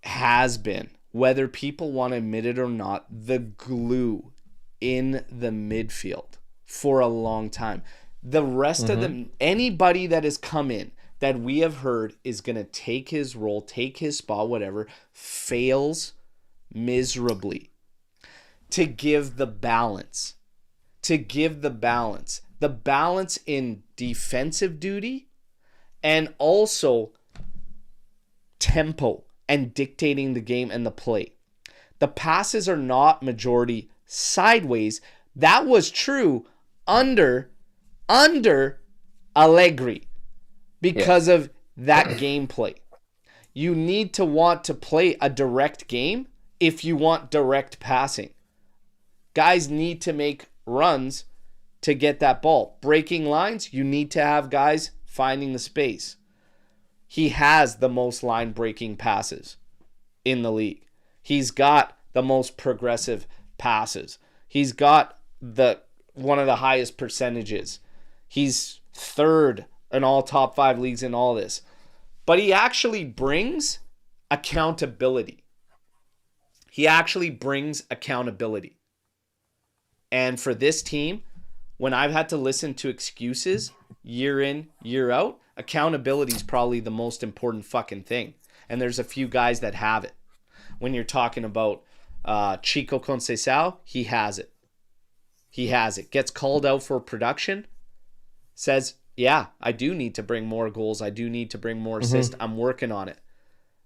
has been, whether people want to admit it or not, the glue in the midfield for a long time. The rest of them, anybody that has come in that we have heard is going to take his role, take his spot, whatever, fails miserably to give the balance. The balance in defensive duty and also tempo and dictating the game and the play. The passes are not majority sideways. That was true under Allegri because of that gameplay. You need to want to play a direct game if you want direct passing. Guys need to make runs to get that ball. Breaking lines, you need to have guys finding the space. He has the most line breaking passes in the league. He's got the most progressive passes. He's got one of the highest percentages. He's third in all top 5 leagues in all this. But he actually brings accountability. And for this team, when I've had to listen to excuses year in, year out, accountability is probably the most important fucking thing. And there's a few guys that have it. When you're talking about Chico Conceição, he has it. Gets called out for production, says, yeah, I do need to bring more goals. I do need to bring more assists. I'm working on it.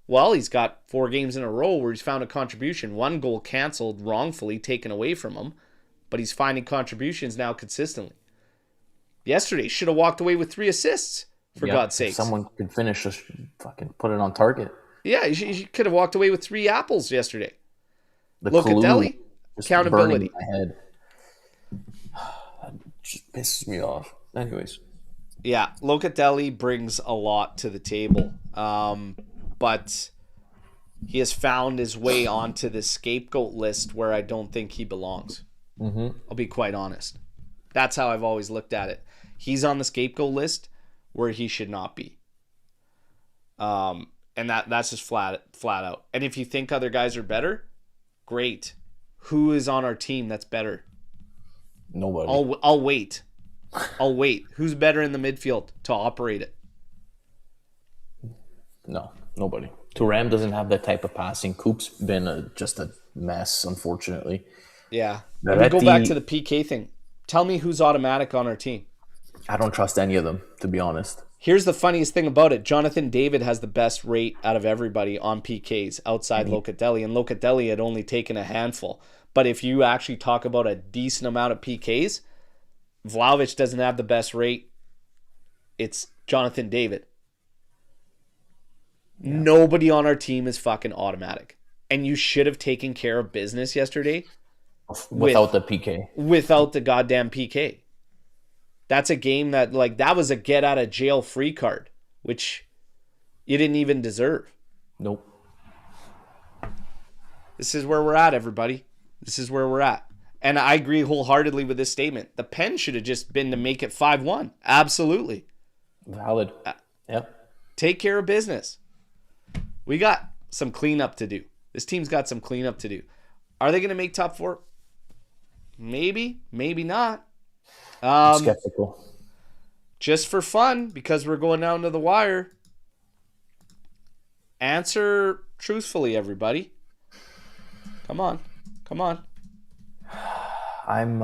Well, he's got 4 games in a row where he's found a contribution. 1 goal canceled, wrongfully taken away from him. But he's finding contributions now consistently. Yesterday, should have walked away with 3 assists, for God's sake. Someone could finish, just fucking put it on target. Yeah, he could have walked away with 3 apples yesterday. Locatelli, accountability. My head. That just pisses me off. Anyways. Yeah, Locatelli brings a lot to the table. But he has found his way onto the scapegoat list where I don't think he belongs. I'll be quite honest. That's how I've always looked at it. He's on the scapegoat list where he should not be. And that's just flat out. And if you think other guys are better, great. Who is on our team that's better? Nobody. I'll wait. Who's better in the midfield to operate it? No, nobody. Thuram doesn't have that type of passing. Coop's been just a mess, unfortunately. Yeah. Let me go back to the PK thing. Tell me who's automatic on our team. I don't trust any of them, to be honest. Here's the funniest thing about it. Jonathan David has the best rate out of everybody on PKs outside Locatelli, and Locatelli had only taken a handful. But if you actually talk about a decent amount of PKs, Vlahovic doesn't have the best rate. It's Jonathan David. Yeah. Nobody on our team is fucking automatic. And you should have taken care of business yesterday Without with the PK. without the goddamn PK. That's a game that, like, that was a get out of jail free card, which you didn't even deserve. Nope. This is where we're at, everybody. This is where we're at. And I agree wholeheartedly with this statement. The pen should have just been to make it 5-1. Absolutely. Valid. Yep. Take care of business. We got some cleanup to do. This team's got some cleanup to do. Are they going to make top 4? Maybe. Maybe not. I'm skeptical. Just for fun, because we're going down to the wire. Answer truthfully, everybody. Come on. Come on. I'm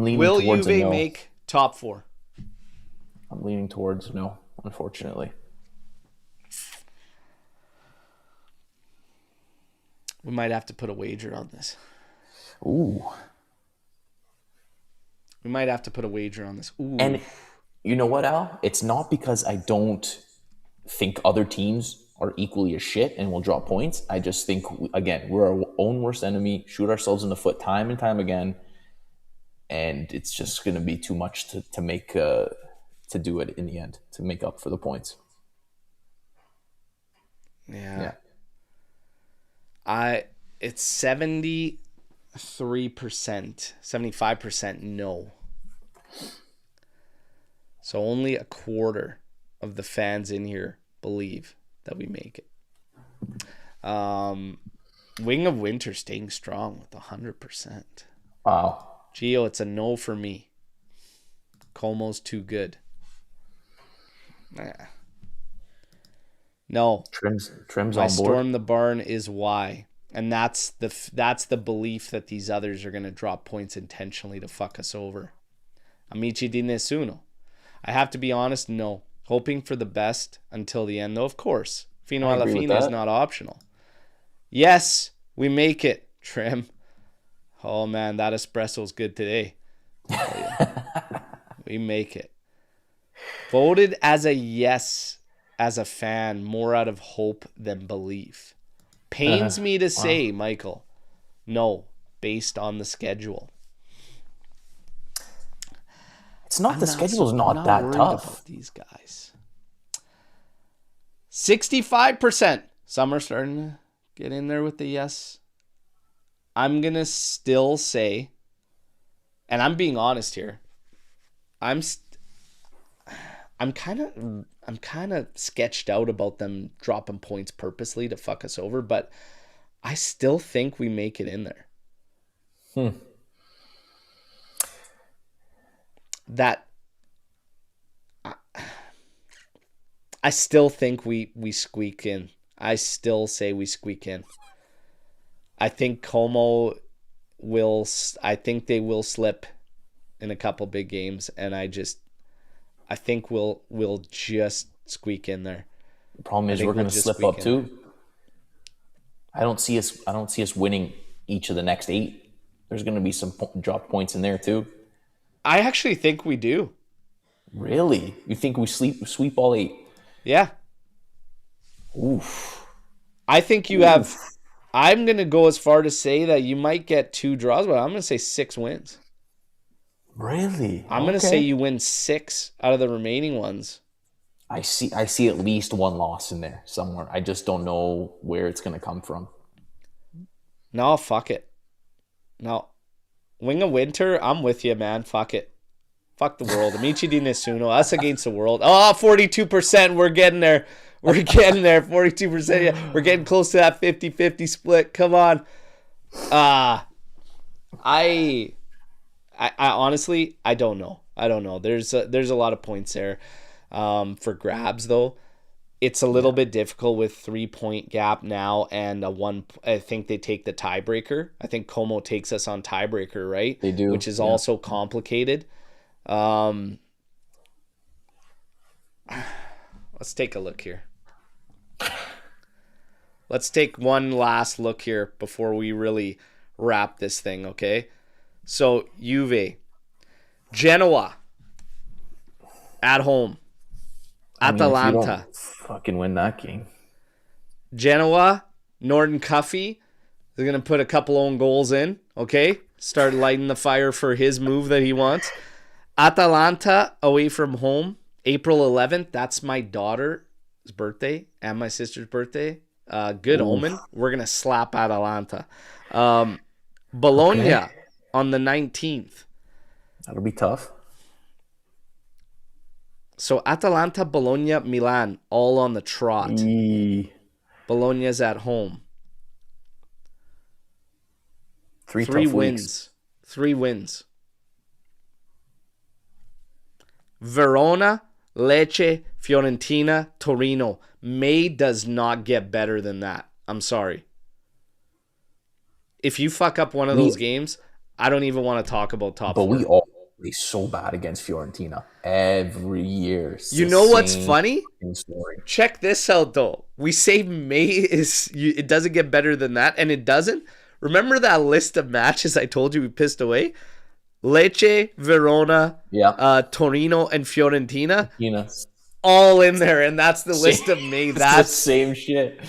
leaning Will towards Juve a no. make top 4? I'm leaning towards no, unfortunately. We might have to put a wager on this. Ooh. We might have to put a wager on this. Ooh. And you know what, Al? It's not because I don't think other teams are equally as shit and will drop points. I just think, again, we're our own worst enemy, shoot ourselves in the foot time and time again, and it's just going to be too much to make to do it in the end, to make up for the points. Yeah. It's 73%, 75% no. So only a quarter of the fans in here believe that we make it. Wing of Winter staying strong with 100%. Wow. Gio, it's a no for me. Como's too good. No. Trim's My on board. storm the barn is why. And that's the belief that these others are going to drop points intentionally to fuck us over. Amici di nessuno. I have to be honest, no. Hoping for the best until the end, though, of course. Fino alla fine is not optional. Yes, we make it, Trim. Oh, man, that espresso's good today. We make it. Voted as a yes as a fan, more out of hope than belief. Pains me to say, Michael, no, based on the schedule. It's not, the schedule's not that tough. About these guys. 65%. Some are starting to get in there with the yes. I'm going to still say, and I'm being honest here, I'm kind of sketched out about them dropping points purposely to fuck us over, but I still think we make it in there. That I still think we squeak in. I still say we squeak in. I think Como I think they will slip in a couple big games, and I think we'll just squeak in there. The problem is we're going to slip up too. I don't see us winning each of the next 8. There's going to be some drop points in there too. I actually think we do. Really? You think we sweep all 8? Yeah. Oof. I think you have. I'm going to go as far to say that you might get 2 draws, but I'm going to say 6 wins. Really? I'm going to say you win 6 out of the remaining ones. I see at least 1 loss in there somewhere. I just don't know where it's going to come from. No, fuck it. No. Wing of Winter, I'm with you, man. Fuck it. Fuck the world. Amici di nessuno. Us against the world. Oh, 42%. We're getting there. We're getting there. 42%. Yeah. We're getting close to that 50-50 split. Come on. I honestly, I don't know. There's a lot of points there for grabs, though. It's a little bit difficult with 3-point gap now and a 1. I think they take the tiebreaker. I think Como takes us on tiebreaker, right? They do, which is also complicated. Let's take a look here. Let's take one last look here before we really wrap this thing, okay? So, Juve. Genoa. At home. I mean, if you Atalanta. don't fucking win that game. Genoa, Norton Cuffy. They're going to put a couple own goals in, okay? Start lighting the fire for his move that he wants. Atalanta away from home, April 11th. That's my daughter's birthday and my sister's birthday. Good omen. We're going to slap Atalanta. Bologna Okay. on the 19th. That'll be tough. So Atalanta, Bologna, Milan, all on the trot. Bologna's at home. Three wins. 3 wins. Verona, Lecce, Fiorentina, Torino. May does not get better than that. I'm sorry. If you fuck up one of those games, I don't even want to talk about top 4. But we always so bad against Fiorentina every year. You know what's funny? Check this out, though. We say May it doesn't get better than that, and it doesn't. Remember that list of matches I told you we pissed away? Lecce, Verona, Torino, and Fiorentina. All in there, and that's the list of May. That's the same shit.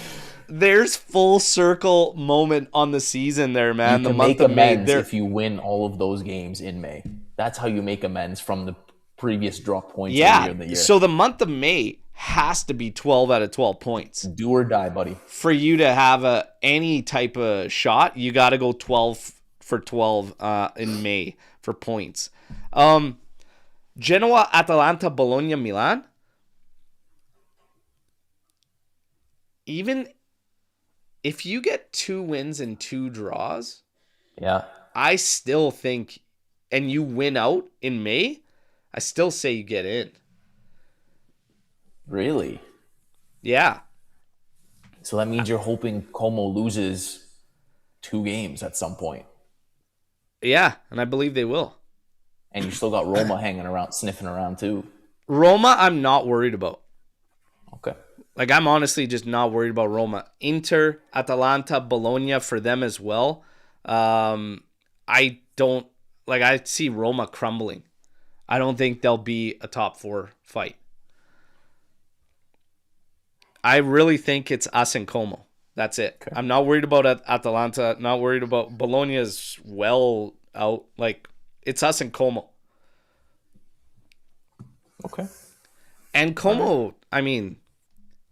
There's full circle moment on the season there, man. You can make amends if you win all of those games in May. That's how you make amends from the previous drop points earlier in the year. So the month of May has to be 12 out of 12 points. Do or die, buddy. For you to have any type of shot, you got to go 12 for 12 in May for points. Genoa, Atalanta, Bologna, Milan. Even if you get 2 wins and 2 draws, I still think, and you win out in May, I still say you get in. Really? Yeah. So that means you're hoping Como loses 2 games at some point. Yeah, and I believe they will. And you still got Roma hanging around, sniffing around too. Roma, I'm not worried about. Okay. Like, I'm honestly just not worried about Roma. Inter, Atalanta, Bologna for them as well. I see Roma crumbling. I don't think they'll be a top 4 fight. I really think it's us and Como. That's it. Okay. I'm not worried about Atalanta. Not worried about Bologna as well out. Like, it's us and Como. Okay. And Como, I mean,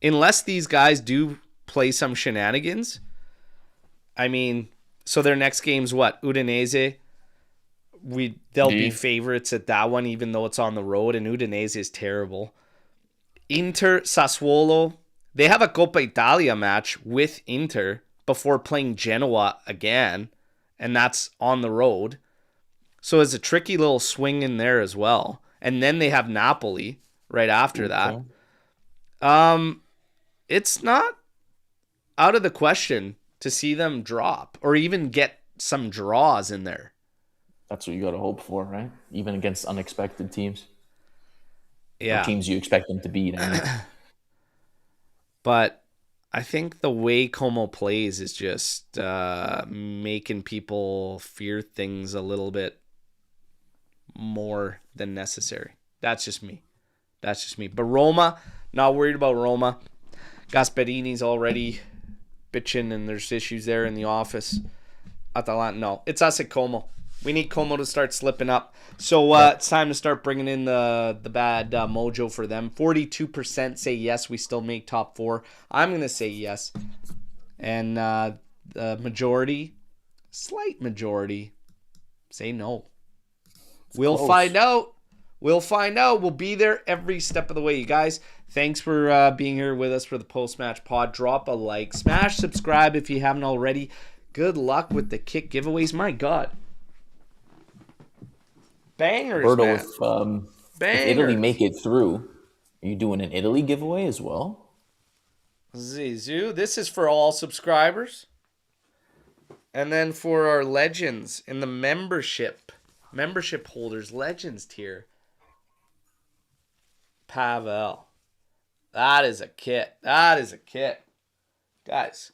unless these guys do play some shenanigans, I mean, so their next game's what? Udinese. They'll be favorites at that one, even though it's on the road, and Udinese is terrible. Inter, Sassuolo. They have a Coppa Italia match with Inter before playing Genoa again, and that's on the road. So it's a tricky little swing in there as well. And then they have Napoli right after that. It's not out of the question to see them drop or even get some draws in there. That's what you got to hope for, right? Even against unexpected teams. Yeah. Or teams you expect them to beat. But I think the way Como plays is just making people fear things a little bit more than necessary. That's just me. But Roma, not worried about Roma. Gasperini's already bitching and there's issues there in the office. Atalanta, no. It's us at Como. We need Como to start slipping up. So it's time to start bringing in the bad mojo for them. 42% say yes, we still make top 4. I'm going to say yes. And the majority, slight majority, say no. We'll find out. We'll be there every step of the way, you guys. Thanks for being here with us for the post-match pod. Drop a like. Smash subscribe if you haven't already. Good luck with the kick giveaways. My God. Bangers, Berto, man. If Italy make it through, are you doing an Italy giveaway as well? Zizou, this is for all subscribers. And then for our legends in the membership holders, legends tier. Pavel. That is a kit. Guys.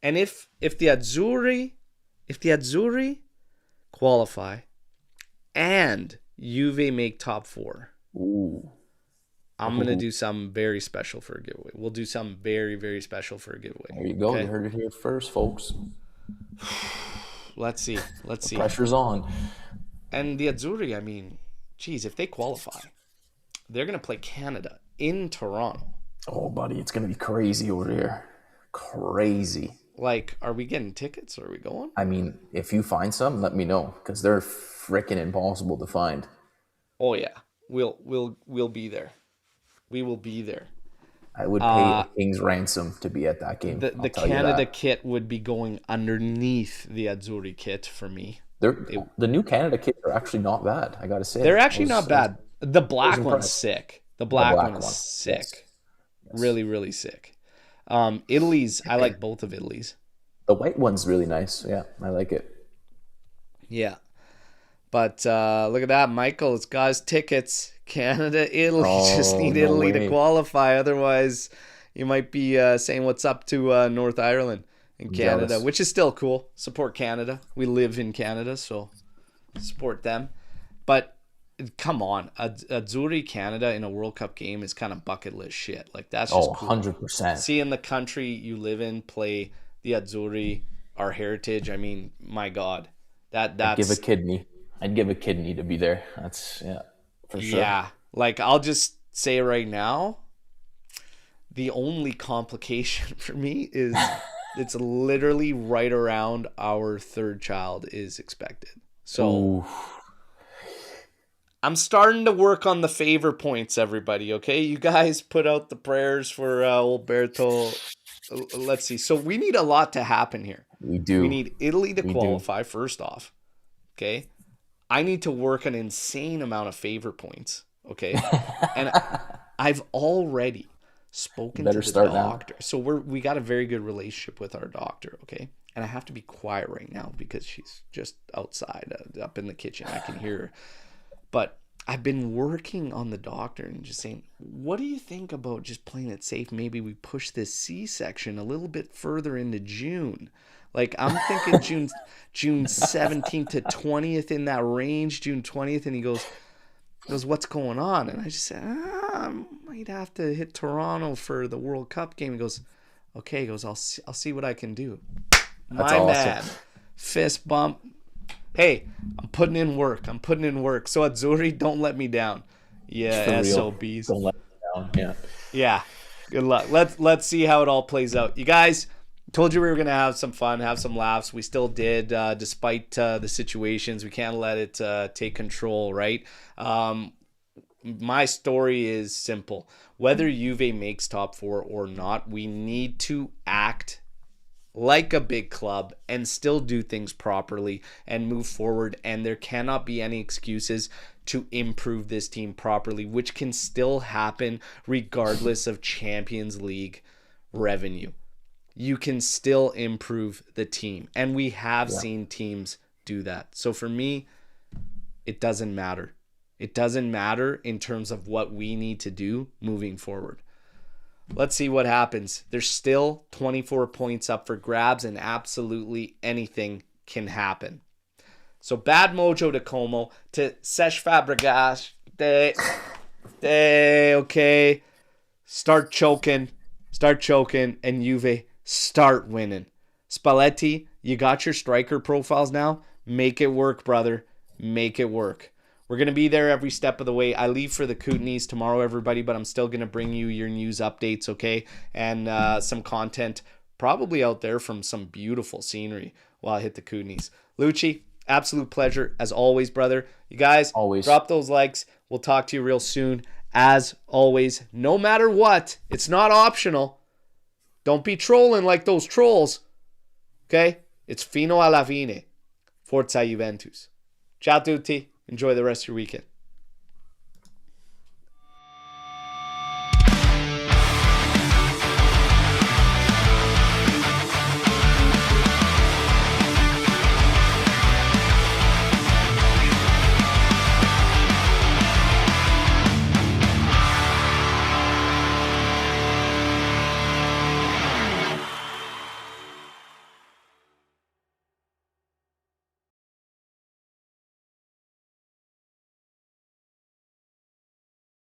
And if the Azzurri qualify and Juve make top 4. Ooh. I'm going to do something very special for a giveaway. We'll do something very, very special for a giveaway. There you go. Okay? You heard it here first, folks. Let's see. The pressure's on. And the Azzurri, I mean, geez, if they qualify, they're going to play Canada in Toronto. Oh, buddy, it's going to be crazy over here. Crazy. Like, are we getting tickets? Or are we going? I mean, if you find some, let me know, because they're freaking impossible to find. Oh yeah, we'll be there. We will be there. I would pay a king's ransom to be at that game. The Canada kit would be going underneath the Azzurri kit for me. The new Canada kits are actually not bad, I gotta say. They're actually not bad. The black one's sick. The black one is sick. Yes. Really, really sick. Italy's, I like both of Italy's. The white one's really nice. Yeah, I like it. Yeah. But look at that, Michael. It's got his tickets. Canada, Italy. Just need Italy to qualify. Otherwise, you might be saying what's up to North Ireland and Canada, jealous. Which is still cool. Support Canada. We live in Canada, so support them. But come on. Azzurri Canada in a World Cup game is kind of bucket list shit. Like, that's just cool. 100%. Seeing the country you live in play the Azzurri, our heritage, I mean, my God. That's... I'd give a kidney to be there. That's, yeah, for sure. Yeah. Like, I'll just say right now, the only complication for me is it's literally right around our third child is expected. So... Ooh. I'm starting to work on the favor points, everybody, okay? You guys put out the prayers for Alberto. Let's see. So we need a lot to happen here. We do. We need Italy to qualify, first off, okay? I need to work an insane amount of favor points, okay? And I've already spoken to the doctor. Now. So we got a very good relationship with our doctor, okay? And I have to be quiet right now because she's just outside, up in the kitchen. I can hear her. But I've been working on the doctor and just saying, what do you think about just playing it safe? Maybe we push this C-section a little bit further into June. Like, I'm thinking June 17th to 20th, in that range, June 20th. And he goes, what's going on? And I just said, I might have to hit Toronto for the World Cup game. He goes, okay. He goes, I'll see what I can do. That's awesome. Man. Fist bump. Hey, I'm putting in work. So Azzurri, don't let me down. Yeah, SOBs. Don't let me down. Yeah. Yeah. Good luck. Let's see how it all plays out. You guys, told you we were gonna have some fun, have some laughs. We still did, despite the situations. We can't let it take control, right? My story is simple. Whether Juve makes top four or not, we need to act like a big club and still do things properly and move forward. And there cannot be any excuses to improve this team properly, which can still happen regardless of Champions League revenue. You can still improve the team. And we have seen teams do that. So for me, it doesn't matter. It doesn't matter in terms of what we need to do moving forward. Let's see what happens. There's still 24 points up for grabs, and absolutely anything can happen. So bad mojo to Como, to Sesh Fabregas. Okay. Start choking, and Juve start winning. Spalletti, you got your striker profiles now. Make it work, brother. Make it work. We're going to be there every step of the way. I leave for the Kootenays tomorrow, everybody, but I'm still going to bring you your news updates, okay? And some content probably out there from some beautiful scenery while I hit the Kootenays. Lucci, absolute pleasure as always, brother. You guys, drop those likes. We'll talk to you real soon. As always, no matter what, it's not optional. Don't be trolling like those trolls, okay? It's fino alla fine. Forza Juventus. Ciao tutti. Enjoy the rest of your weekend.